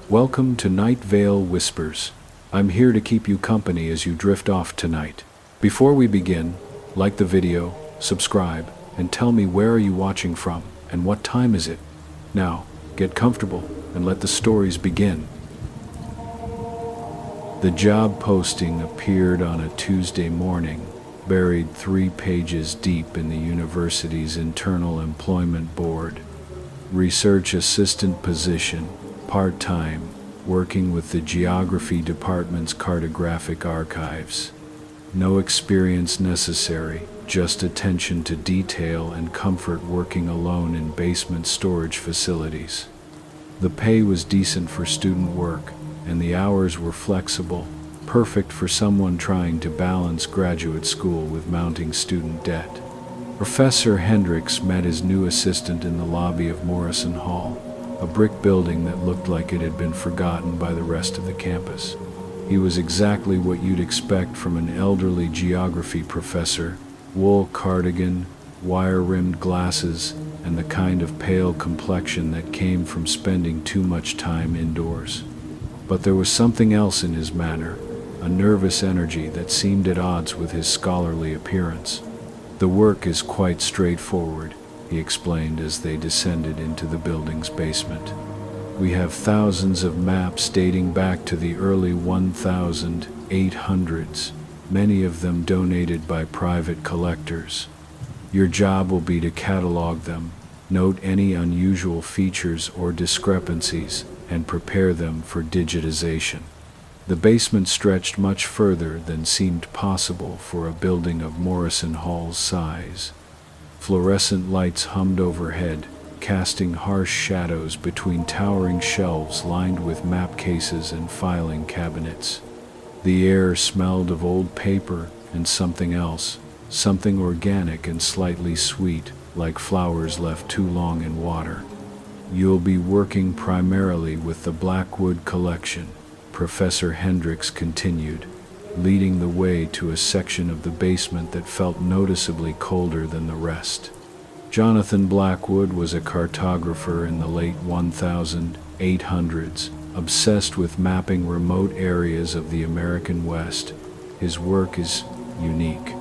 Welcome to Night Vale Whispers. I'm here to keep you company as you drift off tonight. Before we begin, like the video, subscribe, and tell me where are you watching from and what time is it. Now, get comfortable and let the stories begin. The job posting appeared on a Tuesday morning, buried 3 pages deep in the university's internal employment board. Research assistant position, part-time, working with the geography department's cartographic archives. No experience necessary, just attention to detail and comfort working alone in basement storage facilities. The pay was decent for student work, and the hours were flexible, perfect for someone trying to balance graduate school with mounting student debt. Professor Hendricks met his new assistant in the lobby of Morrison Hall, a brick building that looked like it had been forgotten by the rest of the campus. He was exactly what you'd expect from an elderly geography professor: wool cardigan, wire-rimmed glasses, and the kind of pale complexion that came from spending too much time indoors. But there was something else in his manner, a nervous energy that seemed at odds with his scholarly appearance. "The work is quite straightforward," he explained as they descended into the building's basement. "We have thousands of maps dating back to the early 1800s, many of them donated by private collectors. Your job will be to catalog them, note any unusual features or discrepancies, and prepare them for digitization." The basement stretched much further than seemed possible for a building of Morrison Hall's size. Fluorescent lights hummed overhead, casting harsh shadows between towering shelves lined with map cases and filing cabinets. The air smelled of old paper and something else, something organic and slightly sweet, like flowers left too long in water. "You'll be working primarily with the Blackwood collection," Professor Hendricks continued, leading the way to a section of the basement that felt noticeably colder than the rest. Jonathan Blackwood was a cartographer in the late 1800s, obsessed with mapping remote areas of the American West. His work is unique.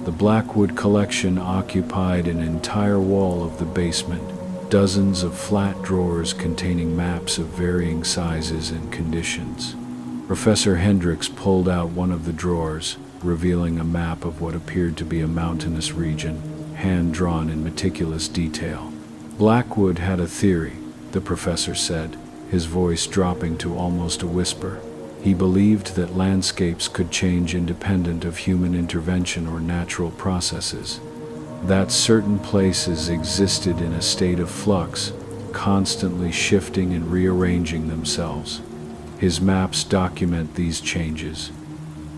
The Blackwood collection occupied an entire wall of the basement, dozens of flat drawers containing maps of varying sizes and conditions. Professor Hendricks pulled out one of the drawers, revealing a map of what appeared to be a mountainous region, hand-drawn in meticulous detail. "Blackwood had a theory," the professor said, his voice dropping to almost a whisper. "He believed that landscapes could change independent of human intervention or natural processes. That certain places existed in a state of flux, constantly shifting and rearranging themselves. His maps document these changes."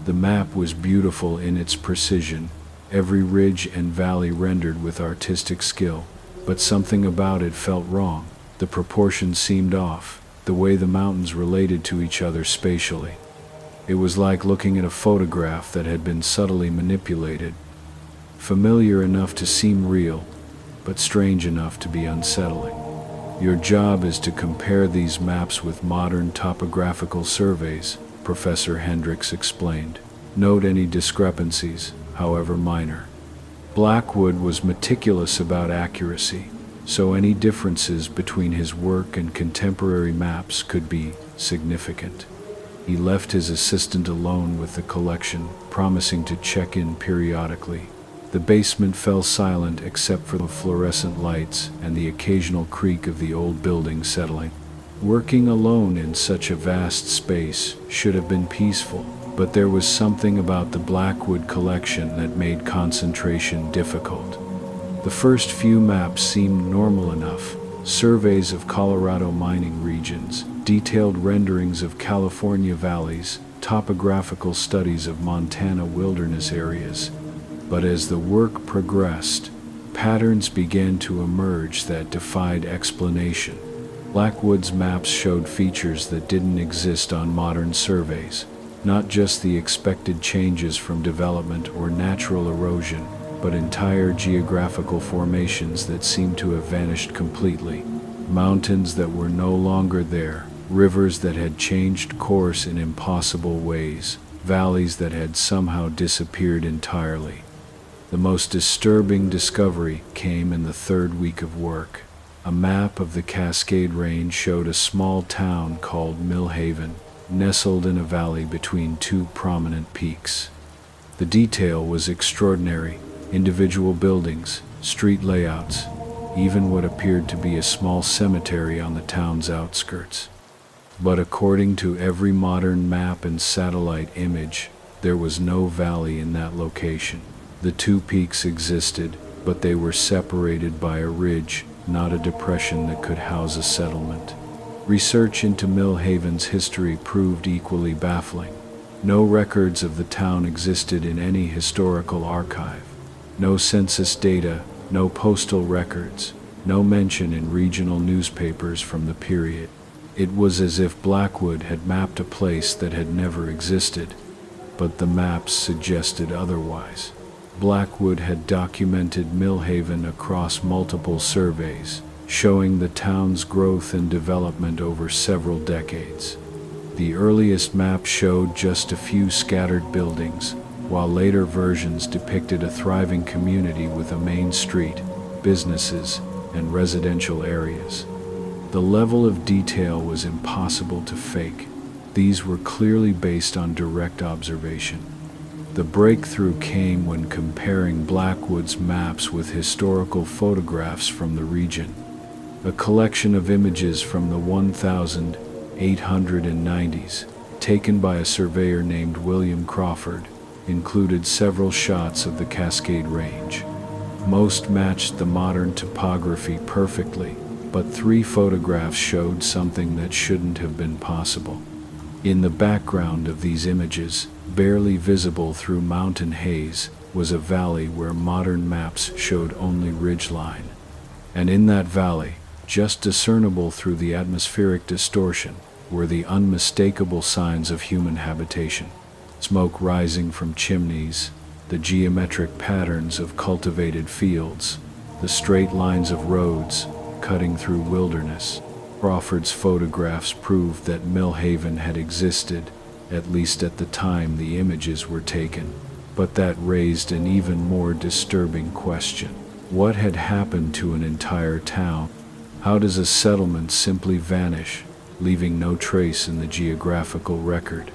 The map was beautiful in its precision, every ridge and valley rendered with artistic skill, but something about it felt wrong. The proportions seemed off, the way the mountains related to each other spatially. It was like looking at a photograph that had been subtly manipulated, familiar enough to seem real, but strange enough to be unsettling. "Your job is to compare these maps with modern topographical surveys," Professor Hendricks explained. "Note any discrepancies, however minor." Blackwood was meticulous about accuracy, so any differences between his work and contemporary maps could be significant. He left his assistant alone with the collection, promising to check in periodically. The basement fell silent except for the fluorescent lights and the occasional creak of the old building settling. Working alone in such a vast space should have been peaceful, but there was something about the Blackwood collection that made concentration difficult. The first few maps seemed normal enough: surveys of Colorado mining regions, detailed renderings of California valleys, topographical studies of Montana wilderness areas. But as the work progressed, patterns began to emerge that defied explanation. Blackwood's maps showed features that didn't exist on modern surveys, not just the expected changes from development or natural erosion, but entire geographical formations that seemed to have vanished completely. Mountains that were no longer there, rivers that had changed course in impossible ways, valleys that had somehow disappeared entirely. The most disturbing discovery came in the third week of work. A map of the Cascade Range showed a small town called Millhaven, nestled in a valley between two prominent peaks. The detail was extraordinary: individual buildings, street layouts, even what appeared to be a small cemetery on the town's outskirts. But according to every modern map and satellite image, there was no valley in that location. The two peaks existed, but they were separated by a ridge, not a depression that could house a settlement. Research into Millhaven's history proved equally baffling. No records of the town existed in any historical archive. No census data, no postal records, no mention in regional newspapers from the period. It was as if Blackwood had mapped a place that had never existed, but the maps suggested otherwise. Blackwood had documented Millhaven across multiple surveys, showing the town's growth and development over several decades. The earliest map showed just a few scattered buildings, while later versions depicted a thriving community with a main street, businesses, and residential areas. The level of detail was impossible to fake. These were clearly based on direct observation. The breakthrough came when comparing Blackwood's maps with historical photographs from the region. A collection of images from the 1890s, taken by a surveyor named William Crawford, included several shots of the Cascade Range. Most matched the modern topography perfectly, but 3 photographs showed something that shouldn't have been possible. In the background of these images, barely visible through mountain haze, was a valley where modern maps showed only ridgeline. And in that valley, just discernible through the atmospheric distortion, were the unmistakable signs of human habitation. Smoke rising from chimneys, the geometric patterns of cultivated fields, the straight lines of roads cutting through wilderness. Crawford's photographs proved that Millhaven had existed, at least at the time the images were taken. But that raised an even more disturbing question. What had happened to an entire town? How does a settlement simply vanish, leaving no trace in the geographical record?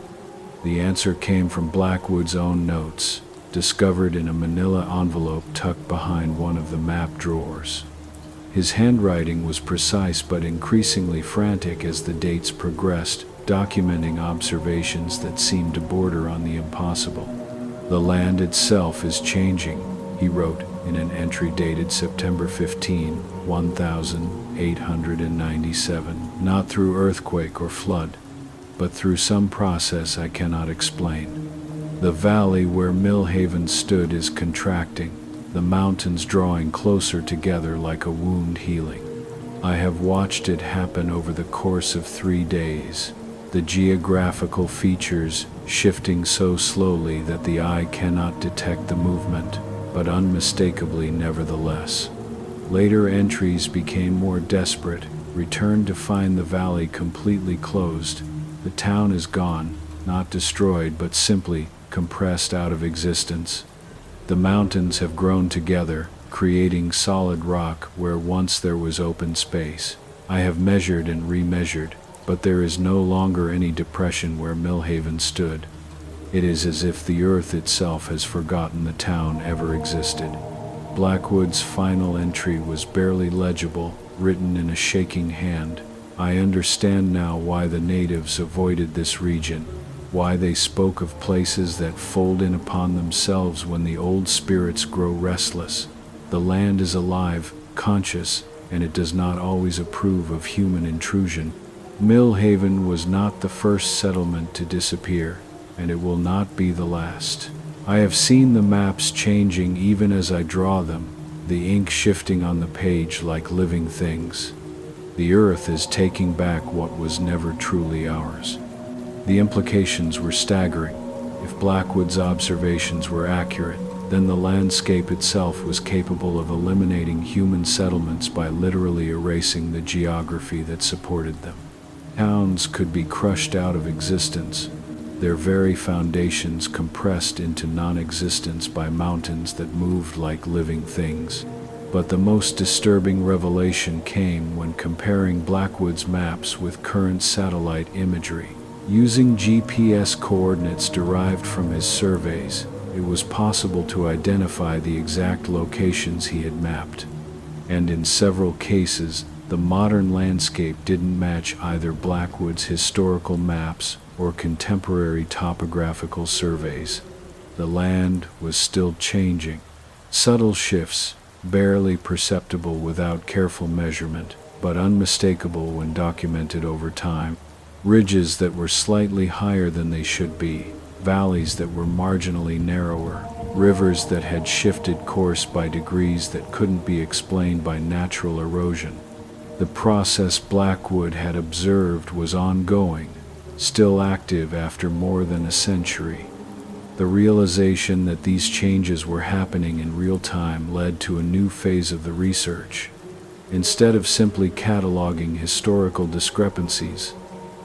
The answer came from Blackwood's own notes, discovered in a manila envelope tucked behind one of the map drawers. His handwriting was precise but increasingly frantic as the dates progressed, documenting observations that seemed to border on the impossible. "The land itself is changing," he wrote in an entry dated September 15, 1897, "not through earthquake or flood, but through some process I cannot explain. The valley where Millhaven stood is contracting, the mountains drawing closer together like a wound healing. I have watched it happen over the course of 3 days, the geographical features shifting so slowly that the eye cannot detect the movement, but unmistakably nevertheless." Later entries became more desperate, returned to find the valley completely closed. The town is gone, not destroyed but simply compressed out of existence. The mountains have grown together, creating solid rock where once there was open space. I have measured and remeasured, but there is no longer any depression where Millhaven stood. It is as if the earth itself has forgotten the town ever existed. Blackwood's final entry was barely legible, written in a shaking hand. "I understand now why the natives avoided this region, why they spoke of places that fold in upon themselves when the old spirits grow restless. The land is alive, conscious, and it does not always approve of human intrusion. Millhaven was not the first settlement to disappear, and it will not be the last. I have seen the maps changing even as I draw them, the ink shifting on the page like living things. The earth is taking back what was never truly ours." The implications were staggering. If Blackwood's observations were accurate, then the landscape itself was capable of eliminating human settlements by literally erasing the geography that supported them. Towns could be crushed out of existence, their very foundations compressed into non-existence by mountains that moved like living things. But the most disturbing revelation came when comparing Blackwood's maps with current satellite imagery. Using GPS coordinates derived from his surveys, it was possible to identify the exact locations he had mapped. And in several cases, the modern landscape didn't match either Blackwood's historical maps or contemporary topographical surveys. The land was still changing. Subtle shifts, barely perceptible without careful measurement, but unmistakable when documented over time. Ridges that were slightly higher than they should be, valleys that were marginally narrower, rivers that had shifted course by degrees that couldn't be explained by natural erosion. The process Blackwood had observed was ongoing, still active after more than a century. The realization that these changes were happening in real time led to a new phase of the research. Instead of simply cataloging historical discrepancies,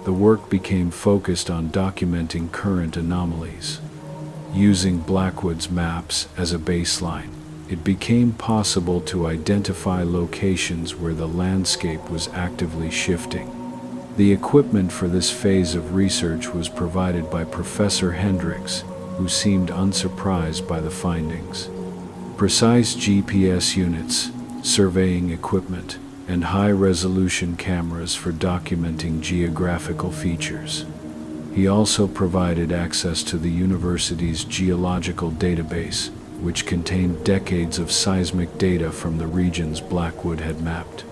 the work became focused on documenting current anomalies. Using Blackwood's maps as a baseline, it became possible to identify locations where the landscape was actively shifting. The equipment for this phase of research was provided by Professor Hendricks, who seemed unsurprised by the findings. Precise GPS units, surveying equipment, and high-resolution cameras for documenting geographical features. He also provided access to the university's geological database, which contained decades of seismic data from the regions Blackwood had mapped.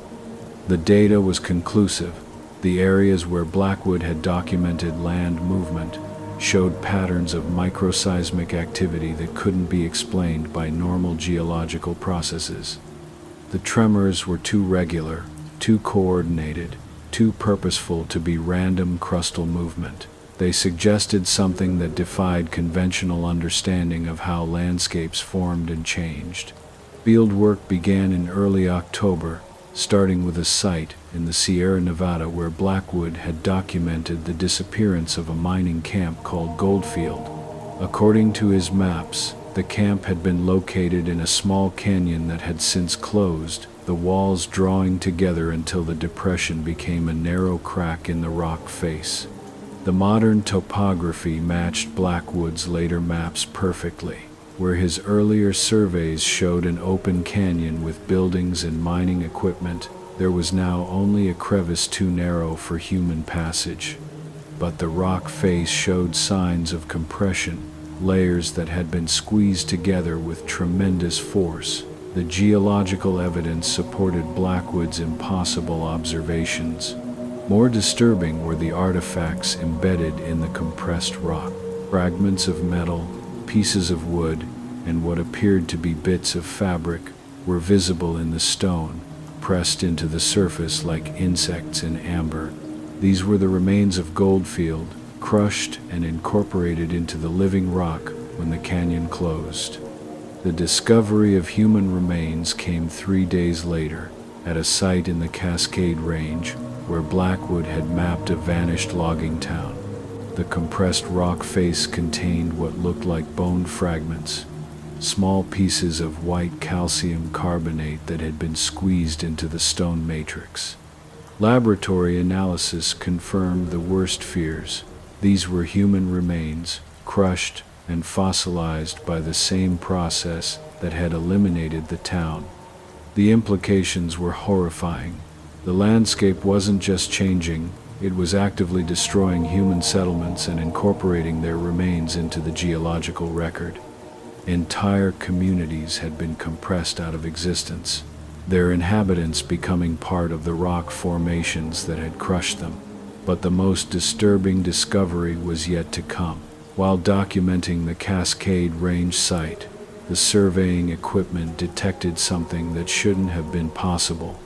The data was conclusive. The areas where Blackwood had documented land movement showed patterns of microseismic activity that couldn't be explained by normal geological processes. The tremors were too regular, too coordinated, too purposeful to be random crustal movement. They suggested something that defied conventional understanding of how landscapes formed and changed. Field work began in early October, starting with a site in the Sierra Nevada where Blackwood had documented the disappearance of a mining camp called Goldfield. According to his maps, the camp had been located in a small canyon that had since closed, the walls drawing together until the depression became a narrow crack in the rock face. The modern topography matched Blackwood's later maps perfectly. Where his earlier surveys showed an open canyon with buildings and mining equipment, there was now only a crevice too narrow for human passage. But the rock face showed signs of compression, layers that had been squeezed together with tremendous force. The geological evidence supported Blackwood's impossible observations. More disturbing were the artifacts embedded in the compressed rock. Fragments of metal, pieces of wood, and what appeared to be bits of fabric were visible in the stone, pressed into the surface like insects in amber. These were the remains of Goldfield, crushed and incorporated into the living rock when the canyon closed. The discovery of human remains came 3 days later, at a site in the Cascade Range, where Blackwood had mapped a vanished logging town. The compressed rock face contained what looked like bone fragments, small pieces of white calcium carbonate that had been squeezed into the stone matrix. Laboratory analysis confirmed the worst fears. These were human remains, crushed and fossilized by the same process that had eliminated the town. The implications were horrifying. The landscape wasn't just changing, it was actively destroying human settlements and incorporating their remains into the geological record. Entire communities had been compressed out of existence, their inhabitants becoming part of the rock formations that had crushed them. But the most disturbing discovery was yet to come. While documenting the Cascade Range site, the surveying equipment detected something that shouldn't have been possible.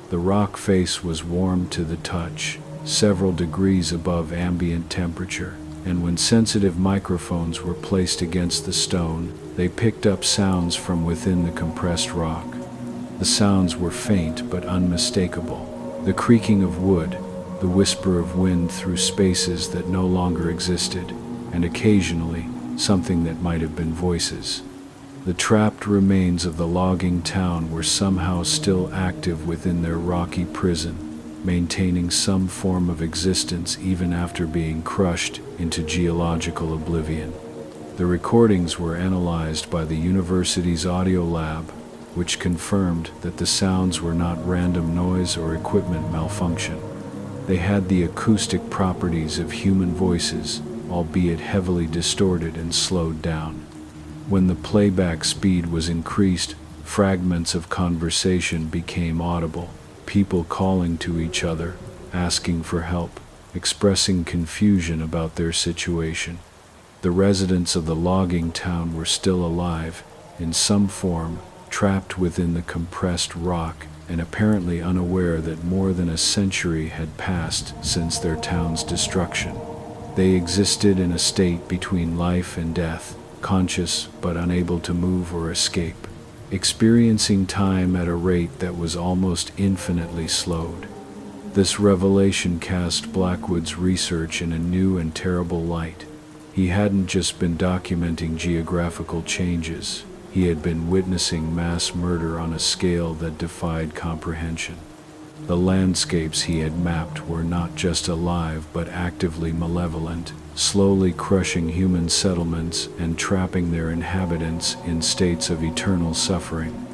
The rock face was warm to the touch, several degrees above ambient temperature, and when sensitive microphones were placed against the stone, they picked up sounds from within the compressed rock. The sounds were faint but unmistakable. The creaking of wood, the whisper of wind through spaces that no longer existed, and occasionally something that might have been voices. The trapped remains of the logging town were somehow still active within their rocky prison, maintaining some form of existence even after being crushed into geological oblivion. The recordings were analyzed by the university's audio lab, which confirmed that the sounds were not random noise or equipment malfunction. They had the acoustic properties of human voices, albeit heavily distorted and slowed down. When the playback speed was increased, fragments of conversation became audible, people calling to each other, asking for help, expressing confusion about their situation. The residents of the logging town were still alive, in some form, trapped within the compressed rock, and apparently unaware that more than a century had passed since their town's destruction. They existed in a state between life and death, conscious but unable to move or escape, experiencing time at a rate that was almost infinitely slowed. This revelation cast Blackwood's research in a new and terrible light. He hadn't just been documenting geographical changes, he had been witnessing mass murder on a scale that defied comprehension. The landscapes he had mapped were not just alive but actively malevolent, slowly crushing human settlements and trapping their inhabitants in states of eternal suffering.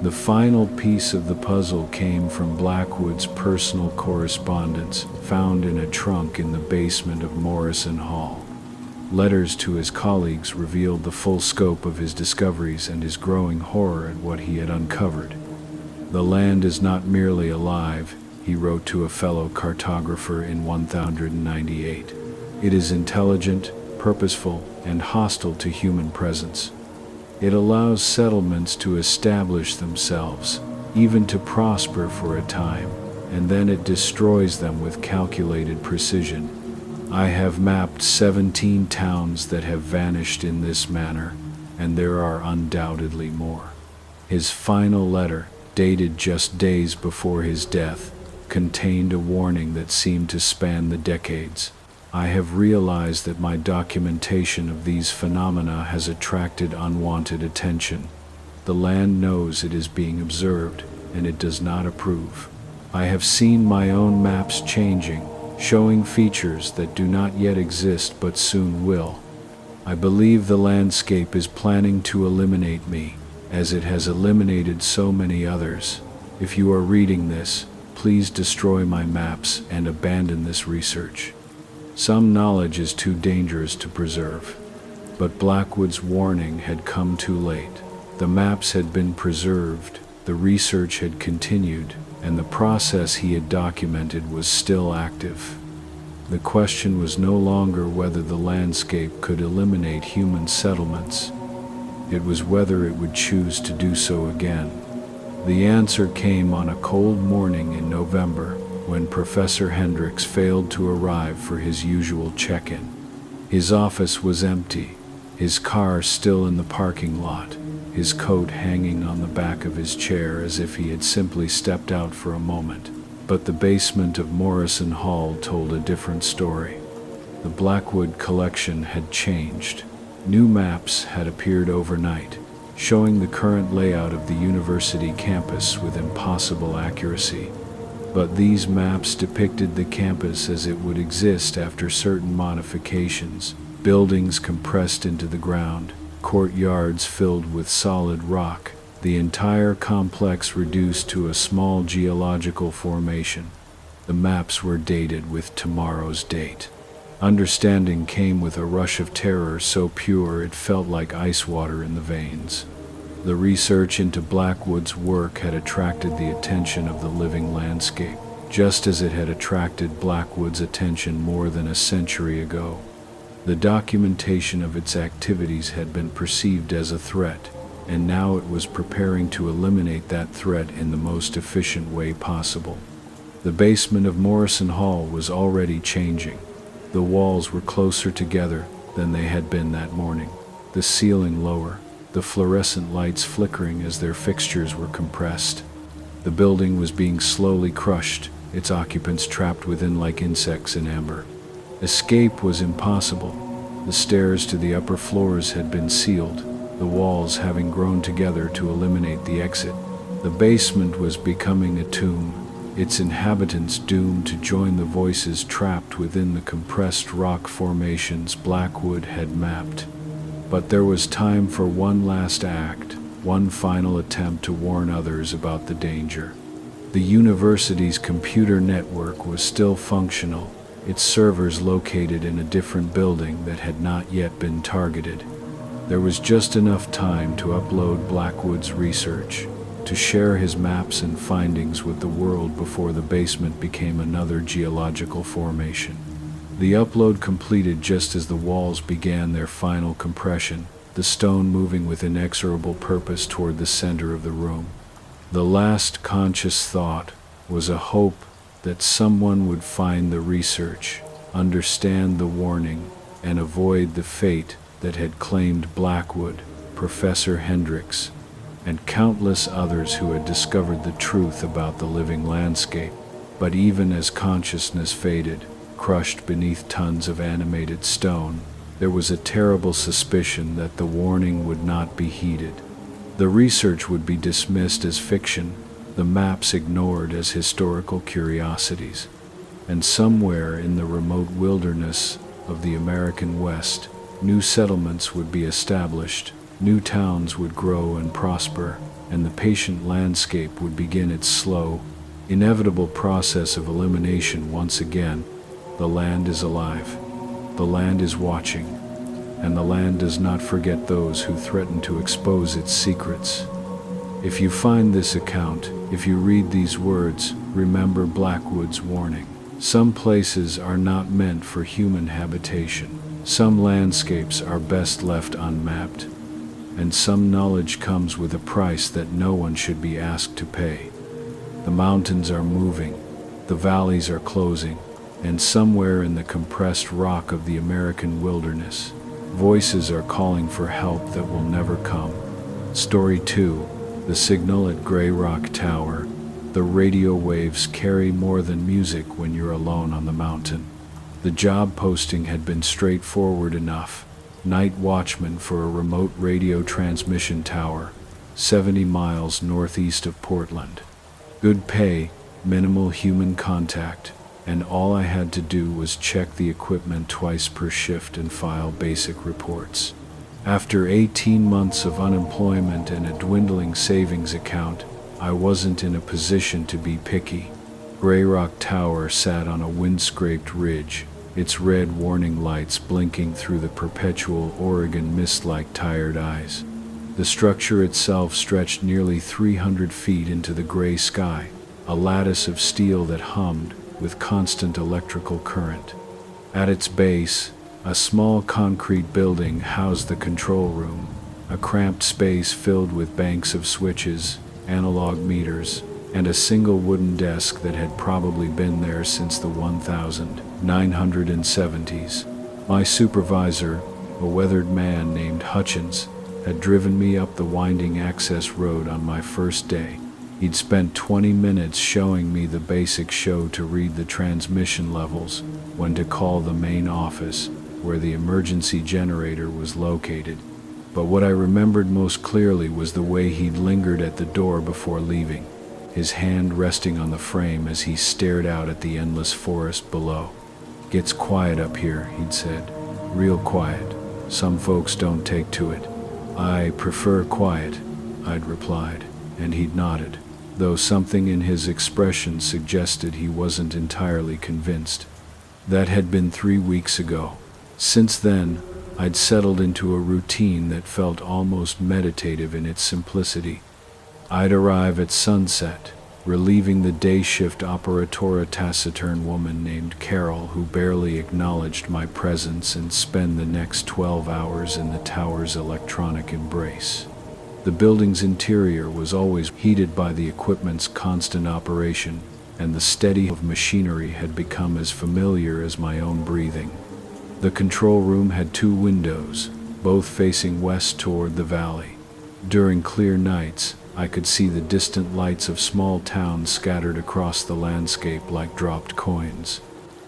The final piece of the puzzle came from Blackwood's personal correspondence, found in a trunk in the basement of Morrison Hall. Letters to his colleagues revealed the full scope of his discoveries and his growing horror at what he had uncovered. "The land is not merely alive," he wrote to a fellow cartographer in 1098. "It is intelligent, purposeful, and hostile to human presence. It allows settlements to establish themselves, even to prosper for a time, and then it destroys them with calculated precision. I have mapped 17 towns that have vanished in this manner, and there are undoubtedly more." His final letter, dated just days before his death, contained a warning that seemed to span the decades. "I have realized that my documentation of these phenomena has attracted unwanted attention. The land knows it is being observed, and it does not approve. I have seen my own maps changing, showing features that do not yet exist but soon will. I believe the landscape is planning to eliminate me, as it has eliminated so many others. If you are reading this, please destroy my maps and abandon this research. Some knowledge is too dangerous to preserve." But Blackwood's warning had come too late. The maps had been preserved, the research had continued, and the process he had documented was still active. The question was no longer whether the landscape could eliminate human settlements. It was whether it would choose to do so again. The answer came on a cold morning in November, when Professor Hendricks failed to arrive for his usual check-in. His office was empty, his car still in the parking lot, his coat hanging on the back of his chair as if he had simply stepped out for a moment. But the basement of Morrison Hall told a different story. The Blackwood collection had changed. New maps had appeared overnight, showing the current layout of the university campus with impossible accuracy. But these maps depicted the campus as it would exist after certain modifications: buildings compressed into the ground, courtyards filled with solid rock, the entire complex reduced to a small geological formation. The maps were dated with tomorrow's date. Understanding came with a rush of terror so pure it felt like ice water in the veins. The research into Blackwood's work had attracted the attention of the living landscape, just as it had attracted Blackwood's attention more than a century ago. The documentation of its activities had been perceived as a threat, and now it was preparing to eliminate that threat in the most efficient way possible. The basement of Morrison Hall was already changing. The walls were closer together than they had been that morning, the ceiling lower, the fluorescent lights flickering as their fixtures were compressed. The building was being slowly crushed, its occupants trapped within like insects in amber. Escape was impossible. The stairs to the upper floors had been sealed, the walls having grown together to eliminate the exit. The basement was becoming a tomb, its inhabitants doomed to join the voices trapped within the compressed rock formations Blackwood had mapped. But there was time for one last act, one final attempt to warn others about the danger. The university's computer network was still functional, its servers located in a different building that had not yet been targeted. There was just enough time to upload Blackwood's research, to share his maps and findings with the world before the basement became another geological formation. The upload completed just as the walls began their final compression, the stone moving with inexorable purpose toward the center of the room. The last conscious thought was a hope that someone would find the research, understand the warning, and avoid the fate that had claimed Blackwood, Professor Hendricks, and countless others who had discovered the truth about the living landscape. But even as consciousness faded, crushed beneath tons of animated stone, there was a terrible suspicion that the warning would not be heeded. The research would be dismissed as fiction, the maps ignored as historical curiosities, and somewhere in the remote wilderness of the American West, new settlements would be established, new towns would grow and prosper, and the patient landscape would begin its slow, inevitable process of elimination once again. The land is alive, the land is watching, and the land does not forget those who threaten to expose its secrets. If you find this account, if you read these words, remember Blackwood's warning. Some places are not meant for human habitation. Some landscapes are best left unmapped. And some knowledge comes with a price that no one should be asked to pay. The mountains are moving, the valleys are closing, and somewhere in the compressed rock of the American wilderness, voices are calling for help that will never come. Story 2. The signal at Grey Rock Tower. The radio waves carry more than music when you're alone on the mountain. The job posting had been straightforward enough. Night watchman for a remote radio transmission tower, 70 miles northeast of Portland. Good pay, minimal human contact, and all I had to do was check the equipment twice per shift and file basic reports. After 18 months of unemployment and a dwindling savings account, I wasn't in a position to be picky. Grey Rock Tower sat on a wind-scraped ridge, its red warning lights blinking through the perpetual Oregon mist like tired eyes. The structure itself stretched nearly 300 feet into the gray sky, a lattice of steel that hummed with constant electrical current. At its base, a small concrete building housed the control room, a cramped space filled with banks of switches, analog meters, and a single wooden desk that had probably been there since the 1970s. My supervisor, a weathered man named Hutchins, had driven me up the winding access road on my first day. He'd spent 20 minutes showing me the basic show to read the transmission levels, when to call the main office, where the emergency generator was located. But what I remembered most clearly was the way he'd lingered at the door before leaving, his hand resting on the frame as he stared out at the endless forest below. "Gets quiet up here," he'd said. "Real quiet. Some folks don't take to it." "I prefer quiet," I'd replied, and he'd nodded, though something in his expression suggested he wasn't entirely convinced. That had been 3 weeks ago. Since then, I'd settled into a routine that felt almost meditative in its simplicity. I'd arrive at sunset, relieving the day shift operator, a taciturn woman named Carol who barely acknowledged my presence, and spend the next 12 hours in the tower's electronic embrace. The building's interior was always heated by the equipment's constant operation, and the steady of machinery had become as familiar as my own breathing. The control room had 2 windows, both facing west toward the valley. During clear nights, I could see the distant lights of small towns scattered across the landscape like dropped coins.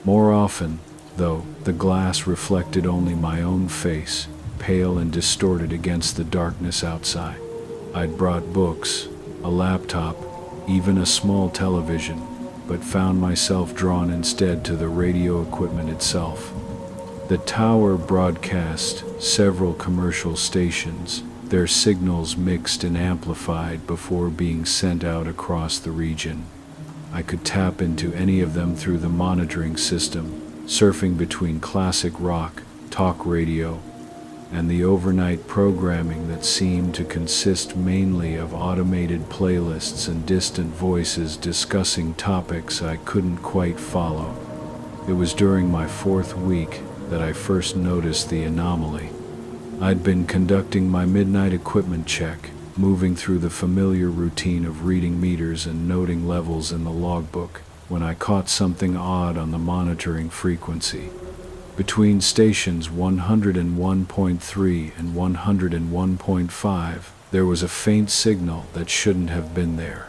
More often, though, the glass reflected only my own face, pale and distorted against the darkness outside. I'd brought books, a laptop, even a small television, but found myself drawn instead to the radio equipment itself. The tower broadcast several commercial stations, their signals mixed and amplified before being sent out across the region. I could tap into any of them through the monitoring system, surfing between classic rock, talk radio, and the overnight programming that seemed to consist mainly of automated playlists and distant voices discussing topics I couldn't quite follow. It was during my 4th week that I first noticed the anomaly. I'd been conducting my midnight equipment check, moving through the familiar routine of reading meters and noting levels in the logbook, when I caught something odd on the monitoring frequency. Between stations 101.3 and 101.5, there was a faint signal that shouldn't have been there.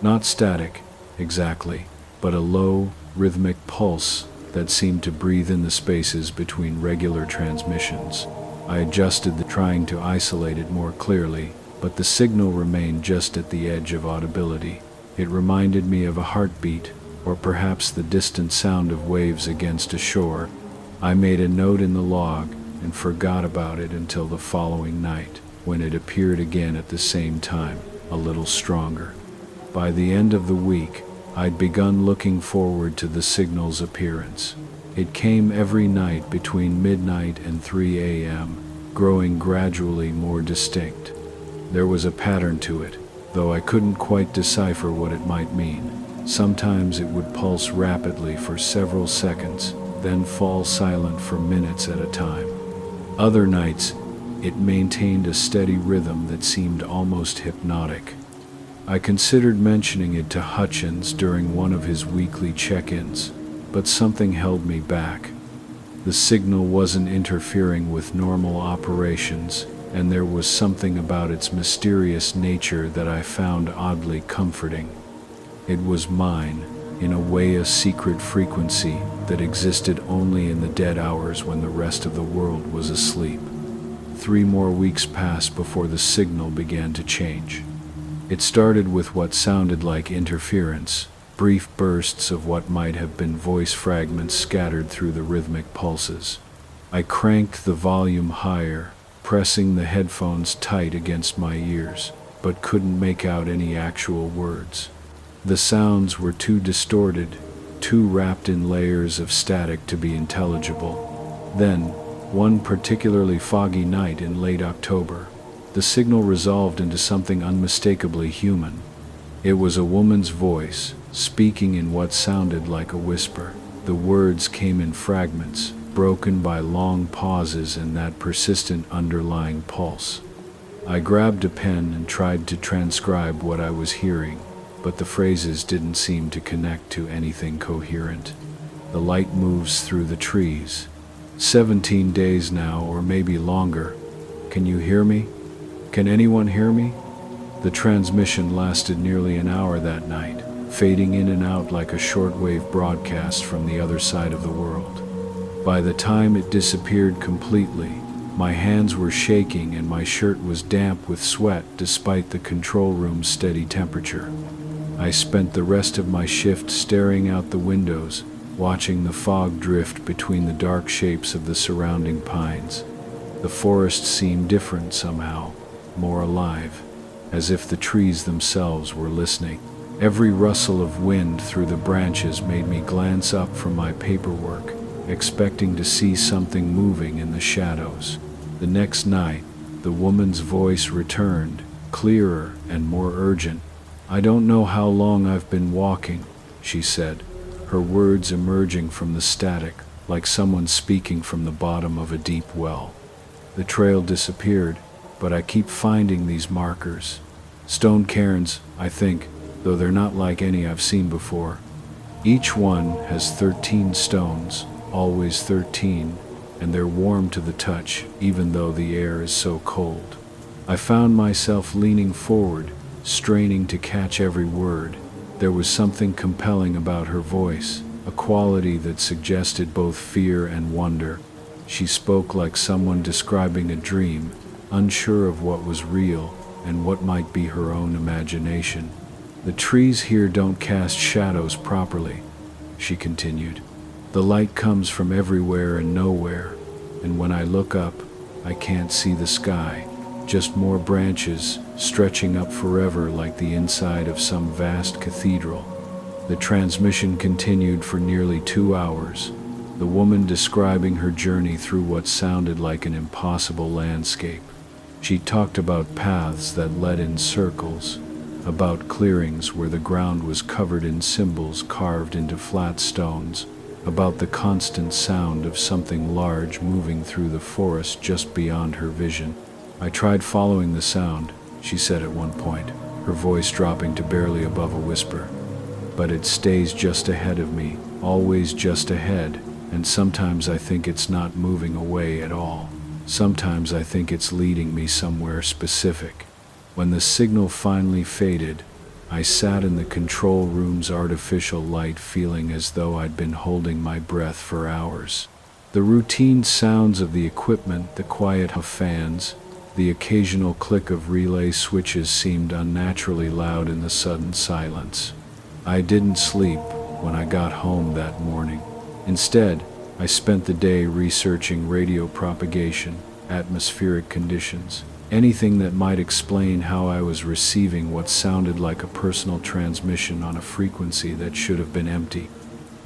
Not static, exactly, but a low, rhythmic pulse that seemed to breathe in the spaces between regular transmissions. I adjusted trying to isolate it more clearly, but the signal remained just at the edge of audibility. It reminded me of a heartbeat, or perhaps the distant sound of waves against a shore. I made a note in the log and forgot about it until the following night, when it appeared again at the same time, a little stronger. By the end of the week, I'd begun looking forward to the signal's appearance. It came every night between midnight and 3 a.m., growing gradually more distinct. There was a pattern to it, though I couldn't quite decipher what it might mean. Sometimes it would pulse rapidly for several seconds, then fall silent for minutes at a time. Other nights, it maintained a steady rhythm that seemed almost hypnotic. I considered mentioning it to Hutchins during one of his weekly check-ins, but something held me back. The signal wasn't interfering with normal operations, and there was something about its mysterious nature that I found oddly comforting. It was mine, in a way a secret frequency that existed only in the dead hours when the rest of the world was asleep. 3 more weeks passed before the signal began to change. It started with what sounded like interference, brief bursts of what might have been voice fragments scattered through the rhythmic pulses. I cranked the volume higher, pressing the headphones tight against my ears, but couldn't make out any actual words. The sounds were too distorted, too wrapped in layers of static to be intelligible. Then, one particularly foggy night in late October, the signal resolved into something unmistakably human. It was a woman's voice, speaking in what sounded like a whisper. The words came in fragments, broken by long pauses and that persistent underlying pulse. I grabbed a pen and tried to transcribe what I was hearing, but the phrases didn't seem to connect to anything coherent. The light moves through the trees. 17 days now, or maybe longer. Can you hear me? Can anyone hear me? The transmission lasted nearly an hour that night, fading in and out like a shortwave broadcast from the other side of the world. By the time it disappeared completely, my hands were shaking and my shirt was damp with sweat despite the control room's steady temperature. I spent the rest of my shift staring out the windows, watching the fog drift between the dark shapes of the surrounding pines. The forest seemed different somehow, more alive, as if the trees themselves were listening. Every rustle of wind through the branches made me glance up from my paperwork, expecting to see something moving in the shadows. The next night, the woman's voice returned, clearer and more urgent. "I don't know how long I've been walking," she said, her words emerging from the static, like someone speaking from the bottom of a deep well. "The trail disappeared, but I keep finding these markers. Stone cairns, I think, though they're not like any I've seen before. Each one has 13 stones, always 13, and they're warm to the touch, even though the air is so cold." I found myself leaning forward, straining to catch every word. There was something compelling about her voice, a quality that suggested both fear and wonder. She spoke like someone describing a dream, unsure of what was real and what might be her own imagination. "The trees here don't cast shadows properly," she continued. "The light comes from everywhere and nowhere, and when I look up, I can't see the sky, just more branches stretching up forever like the inside of some vast cathedral." The transmission continued for nearly 2 hours, the woman describing her journey through what sounded like an impossible landscape. She talked about paths that led in circles, about clearings where the ground was covered in symbols carved into flat stones, about the constant sound of something large moving through the forest just beyond her vision. "I tried following the sound," she said at one point, her voice dropping to barely above a whisper. "But it stays just ahead of me, always just ahead, and sometimes I think it's not moving away at all. Sometimes I think it's leading me somewhere specific." When the signal finally faded, I sat in the control room's artificial light feeling as though I'd been holding my breath for hours. The routine sounds of the equipment, the quiet of fans, the occasional click of relay switches seemed unnaturally loud in the sudden silence. I didn't sleep when I got home that morning. Instead, I spent the day researching radio propagation, atmospheric conditions, anything that might explain how I was receiving what sounded like a personal transmission on a frequency that should have been empty.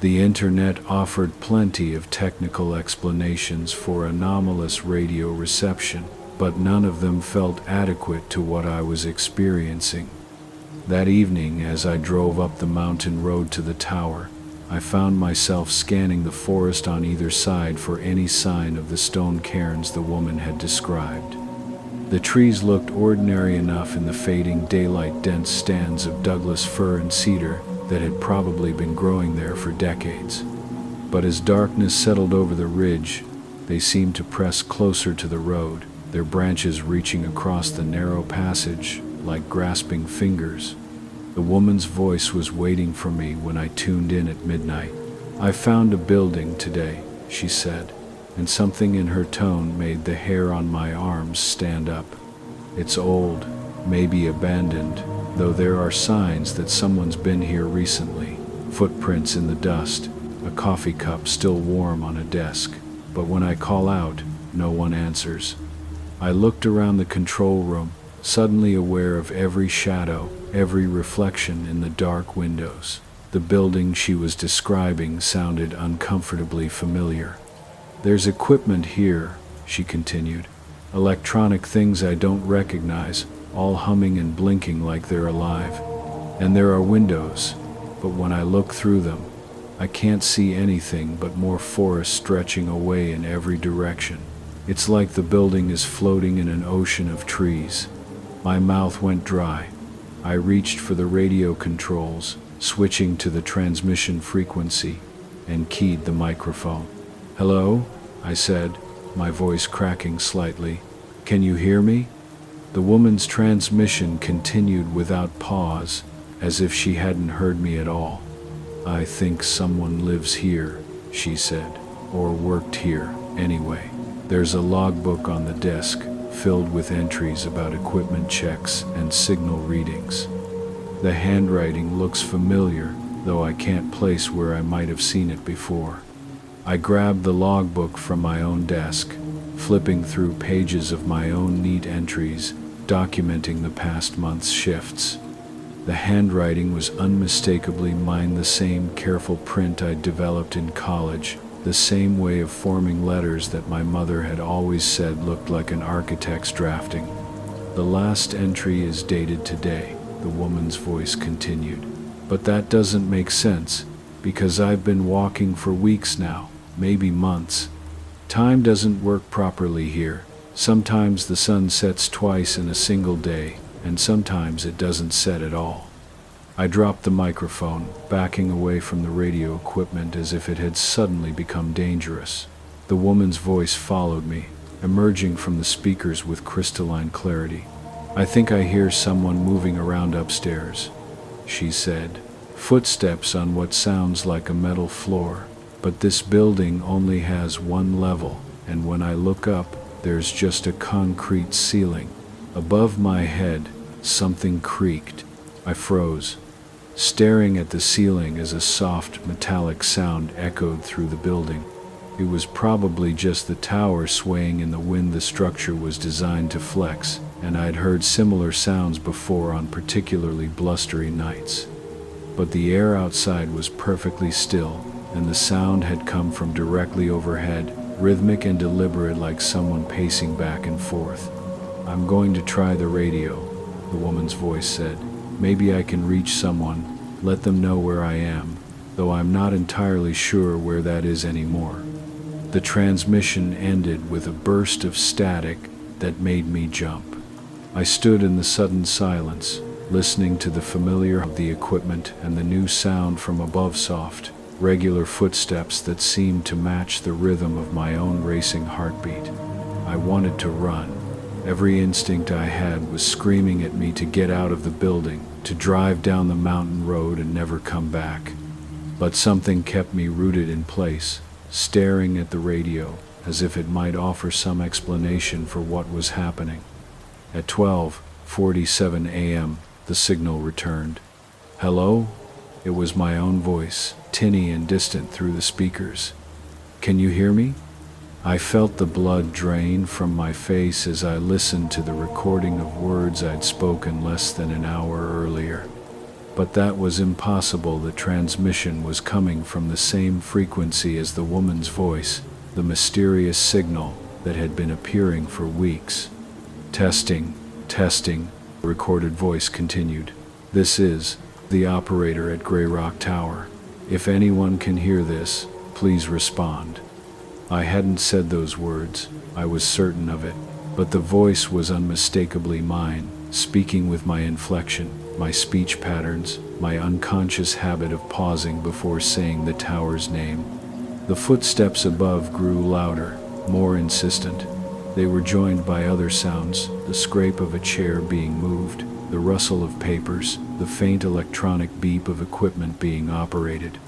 The internet offered plenty of technical explanations for anomalous radio reception, but none of them felt adequate to what I was experiencing. That evening, as I drove up the mountain road to the tower, I found myself scanning the forest on either side for any sign of the stone cairns the woman had described. The trees looked ordinary enough in the fading daylight, dense stands of Douglas fir and cedar that had probably been growing there for decades. But as darkness settled over the ridge, they seemed to press closer to the road, their branches reaching across the narrow passage like grasping fingers. The woman's voice was waiting for me when I tuned in at midnight. "I found a building today," she said, and something in her tone made the hair on my arms stand up. "It's old, maybe abandoned, though there are signs that someone's been here recently. Footprints in the dust, a coffee cup still warm on a desk. But when I call out, no one answers." I looked around the control room, suddenly aware of every shadow, every reflection in the dark windows. The building she was describing sounded uncomfortably familiar. "There's equipment here," she continued. "Electronic things I don't recognize, all humming and blinking like they're alive. And there are windows, but when I look through them, I can't see anything but more forest stretching away in every direction. It's like the building is floating in an ocean of trees." My mouth went dry. I reached for the radio controls, switching to the transmission frequency, and keyed the microphone. "Hello?" I said, my voice cracking slightly. "Can you hear me?" The woman's transmission continued without pause, as if she hadn't heard me at all. "I think someone lives here," she said, "or worked here, anyway. There's a logbook on the desk, filled with entries about equipment checks and signal readings. The handwriting looks familiar, though I can't place where I might have seen it before." I grabbed the logbook from my own desk, flipping through pages of my own neat entries, documenting the past month's shifts. The handwriting was unmistakably mine, the same careful print I'd developed in college, the same way of forming letters that my mother had always said looked like an architect's drafting. "The last entry is dated today," the woman's voice continued. "But that doesn't make sense, because I've been walking for weeks now, maybe months. Time doesn't work properly here. Sometimes the sun sets twice in a single day, and sometimes it doesn't set at all." I dropped the microphone, backing away from the radio equipment as if it had suddenly become dangerous. The woman's voice followed me, emerging from the speakers with crystalline clarity. "I think I hear someone moving around upstairs," she said. "Footsteps on what sounds like a metal floor. But this building only has one level, and when I look up, there's just a concrete ceiling. Above my head, something creaked. I froze, staring at the ceiling as a soft metallic sound echoed through the building. It was probably just the tower swaying in the wind. The structure was designed to flex, and I'd heard similar sounds before on particularly blustery nights. But the air outside was perfectly still, and the sound had come from directly overhead, rhythmic and deliberate, like someone pacing back and forth. "I'm going to try the radio," the woman's voice said. "Maybe I can reach someone, let them know where I am, though I'm not entirely sure where that is anymore." The transmission ended with a burst of static that made me jump. I stood in the sudden silence, listening to the familiar of the equipment and the new sound from above, soft, regular footsteps that seemed to match the rhythm of my own racing heartbeat. I wanted to run. Every instinct I had was screaming at me to get out of the building, to drive down the mountain road and never come back. But something kept me rooted in place, staring at the radio, as if it might offer some explanation for what was happening. At 12:47 a.m., the signal returned. "Hello?" It was my own voice, tinny and distant through the speakers. "Can you hear me?" I felt the blood drain from my face as I listened to the recording of words I'd spoken less than an hour earlier. But that was impossible. The transmission was coming from the same frequency as the woman's voice, the mysterious signal that had been appearing for weeks. "Testing, testing," the recorded voice continued. "This is the operator at Grey Rock Tower. If anyone can hear this, please respond." I hadn't said those words, I was certain of it, but the voice was unmistakably mine, speaking with my inflection, my speech patterns, my unconscious habit of pausing before saying the tower's name. The footsteps above grew louder, more insistent. They were joined by other sounds, the scrape of a chair being moved, the rustle of papers, the faint electronic beep of equipment being operated.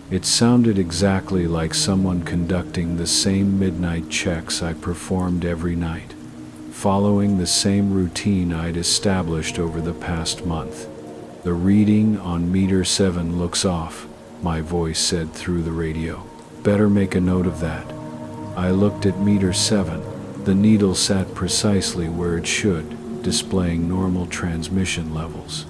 It sounded exactly like someone conducting the same midnight checks I performed every night, following the same routine I'd established over the past month. "The reading on meter 7 looks off," my voice said through the radio. "Better make a note of that." I looked at meter 7. The needle sat precisely where it should, displaying normal transmission levels.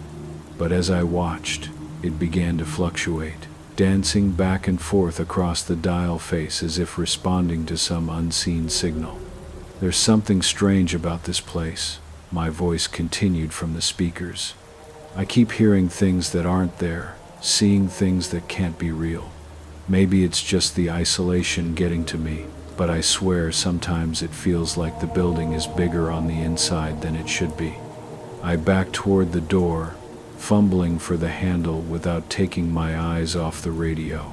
But as I watched, it began to fluctuate, dancing back and forth across the dial face as if responding to some unseen signal. "There's something strange about this place," my voice continued from the speakers. "I keep hearing things that aren't there, seeing things that can't be real. Maybe it's just the isolation getting to me, but I swear sometimes it feels like the building is bigger on the inside than it should be." I backed toward the door, fumbling for the handle without taking my eyes off the radio.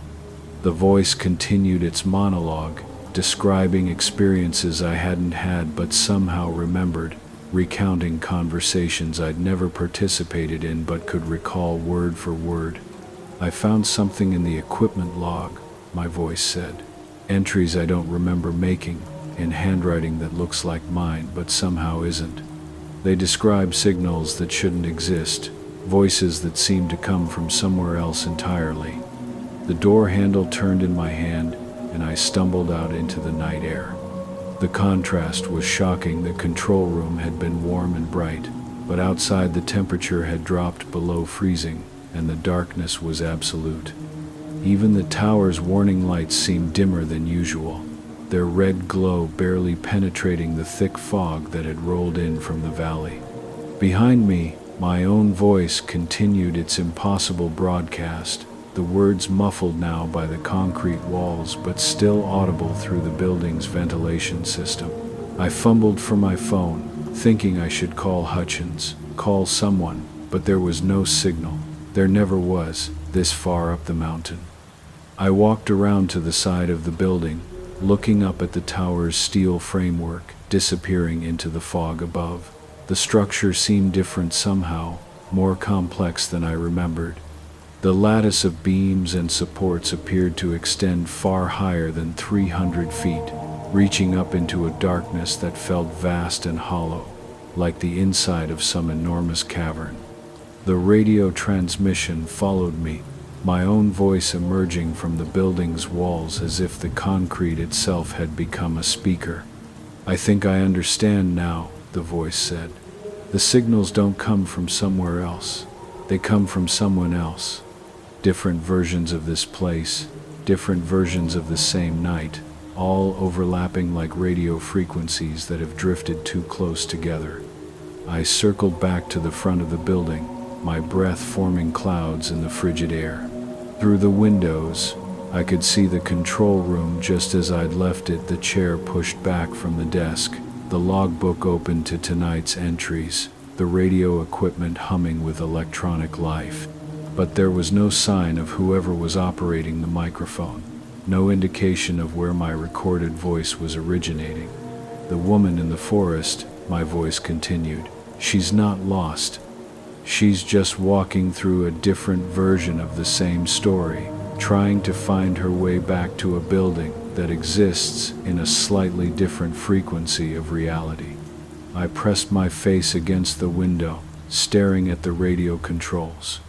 The voice continued its monologue, describing experiences I hadn't had but somehow remembered, recounting conversations I'd never participated in but could recall word for word. "I found something in the equipment log," my voice said. "Entries I don't remember making, in handwriting that looks like mine but somehow isn't. They describe signals that shouldn't exist, voices that seem to come from somewhere else entirely." The door handle turned in my hand, and I stumbled out into the night air. The contrast was shocking. The control room had been warm and bright, but outside the temperature had dropped below freezing, and the darkness was absolute. Even the tower's warning lights seemed dimmer than usual, their red glow barely penetrating the thick fog that had rolled in from the valley. Behind me, my own voice continued its impossible broadcast, the words muffled now by the concrete walls but still audible through the building's ventilation system. I fumbled for my phone, thinking I should call Hutchins, call someone, but there was no signal. There never was, this far up the mountain. I walked around to the side of the building, looking up at the tower's steel framework, disappearing into the fog above. The structure seemed different somehow, more complex than I remembered. The lattice of beams and supports appeared to extend far higher than 300 feet, reaching up into a darkness that felt vast and hollow, like the inside of some enormous cavern. The radio transmission followed me, my own voice emerging from the building's walls as if the concrete itself had become a speaker. "I think I understand now," the voice said. "The signals don't come from somewhere else. They come from someone else. Different versions of this place, different versions of the same night, all overlapping like radio frequencies that have drifted too close together." I circled back to the front of the building, my breath forming clouds in the frigid air. Through the windows, I could see the control room just as I'd left it, the chair pushed back from the desk, the logbook open to tonight's entries, the radio equipment humming with electronic life. But there was no sign of whoever was operating the microphone, no indication of where my recorded voice was originating. "The woman in the forest," my voice continued, "she's not lost. She's just walking through a different version of the same story, trying to find her way back to a building that exists in a slightly different frequency of reality." I pressed my face against the window, staring at the radio controls.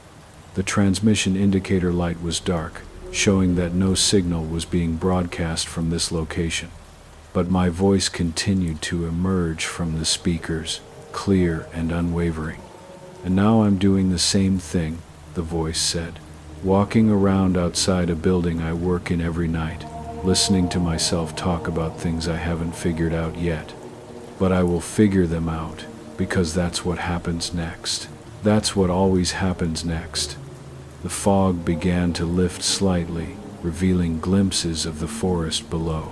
The transmission indicator light was dark, showing that no signal was being broadcast from this location. But my voice continued to emerge from the speakers, clear and unwavering. "And now I'm doing the same thing," the voice said, "walking around outside a building I work in every night, listening to myself talk about things I haven't figured out yet. But I will figure them out, because that's what happens next. That's what always happens next." The fog began to lift slightly, revealing glimpses of the forest below.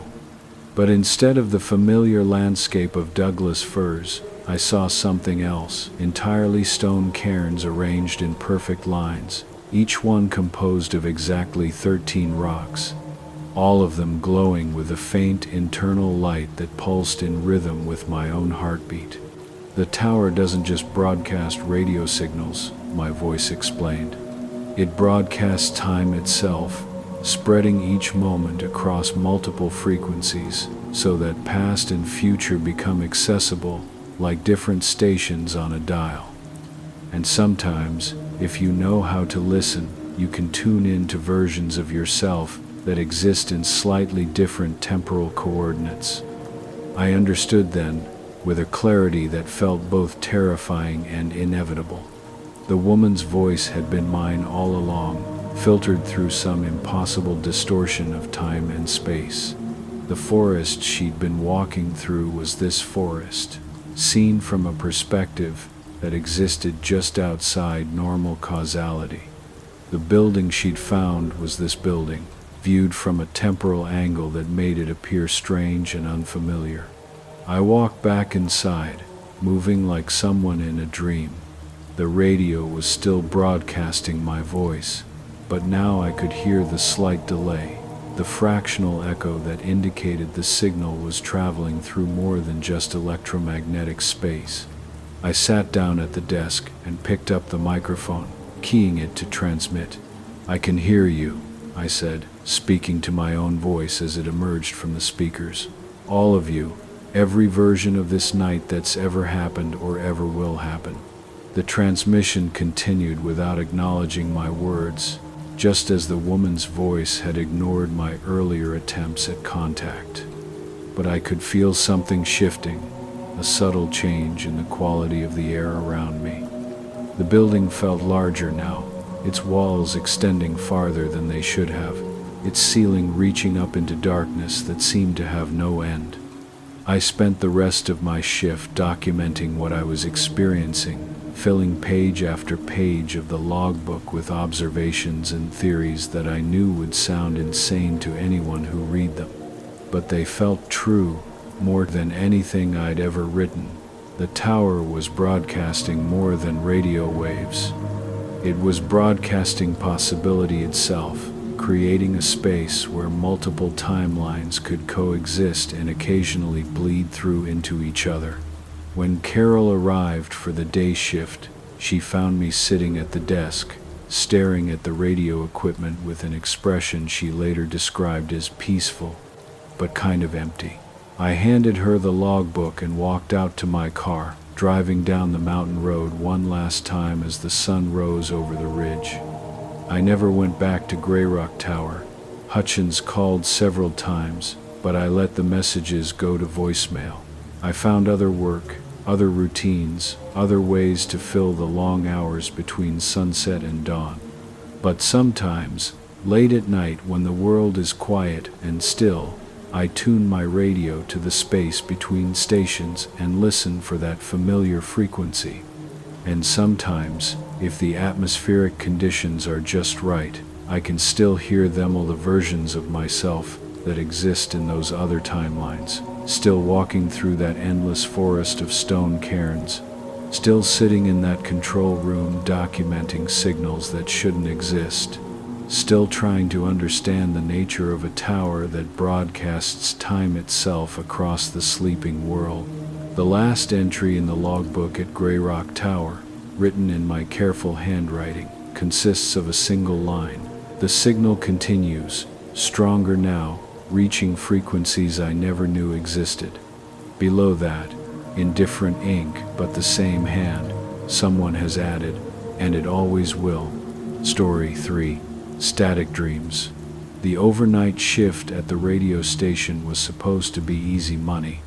But instead of the familiar landscape of Douglas firs, I saw something else, entirely stone cairns arranged in perfect lines, each one composed of exactly 13 rocks, all of them glowing with a faint internal light that pulsed in rhythm with my own heartbeat. "The tower doesn't just broadcast radio signals," my voice explained. "It broadcasts time itself, spreading each moment across multiple frequencies so that past and future become accessible like different stations on a dial. And sometimes, if you know how to listen, you can tune in to versions of yourself that exist in slightly different temporal coordinates." I understood then, with a clarity that felt both terrifying and inevitable. The woman's voice had been mine all along, filtered through some impossible distortion of time and space. The forest she'd been walking through was this forest, seen from a perspective that existed just outside normal causality. The building she'd found was this building, viewed from a temporal angle that made it appear strange and unfamiliar. I walked back inside, moving like someone in a dream. The radio was still broadcasting my voice, but now I could hear the slight delay, the fractional echo that indicated the signal was traveling through more than just electromagnetic space. I sat down at the desk and picked up the microphone, keying it to transmit. "I can hear you," I said, speaking to my own voice as it emerged from the speakers. "All of you, every version of this night that's ever happened or ever will happen." The transmission continued without acknowledging my words, just as the woman's voice had ignored my earlier attempts at contact. But I could feel something shifting, a subtle change in the quality of the air around me. The building felt larger now, its walls extending farther than they should have, its ceiling reaching up into darkness that seemed to have no end. I spent the rest of my shift documenting what I was experiencing, filling page after page of the logbook with observations and theories that I knew would sound insane to anyone who read them. But they felt true, more than anything I'd ever written. The tower was broadcasting more than radio waves. It was broadcasting possibility itself, creating a space where multiple timelines could coexist and occasionally bleed through into each other. When Carol arrived for the day shift, she found me sitting at the desk, staring at the radio equipment with an expression she later described as peaceful, but kind of empty. I handed her the logbook and walked out to my car, driving down the mountain road one last time as the sun rose over the ridge. I never went back to Grey Rock Tower. Hutchins called several times, but I let the messages go to voicemail. I found other work, other routines, other ways to fill the long hours between sunset and dawn. But sometimes, late at night when the world is quiet and still, I tune my radio to the space between stations and listen for that familiar frequency. And sometimes, if the atmospheric conditions are just right, I can still hear them, all the versions of myself that exist in those other timelines, still walking through that endless forest of stone cairns, still sitting in that control room documenting signals that shouldn't exist, still trying to understand the nature of a tower that broadcasts time itself across the sleeping world. The last entry in the logbook at Grey Rock Tower, written in my careful handwriting, consists of a single line. The signal continues, stronger now, reaching frequencies I never knew existed. Below that, in different ink but the same hand, someone has added, and it always will. Story 3. Static Dreams. The overnight shift at the radio station was supposed to be easy money.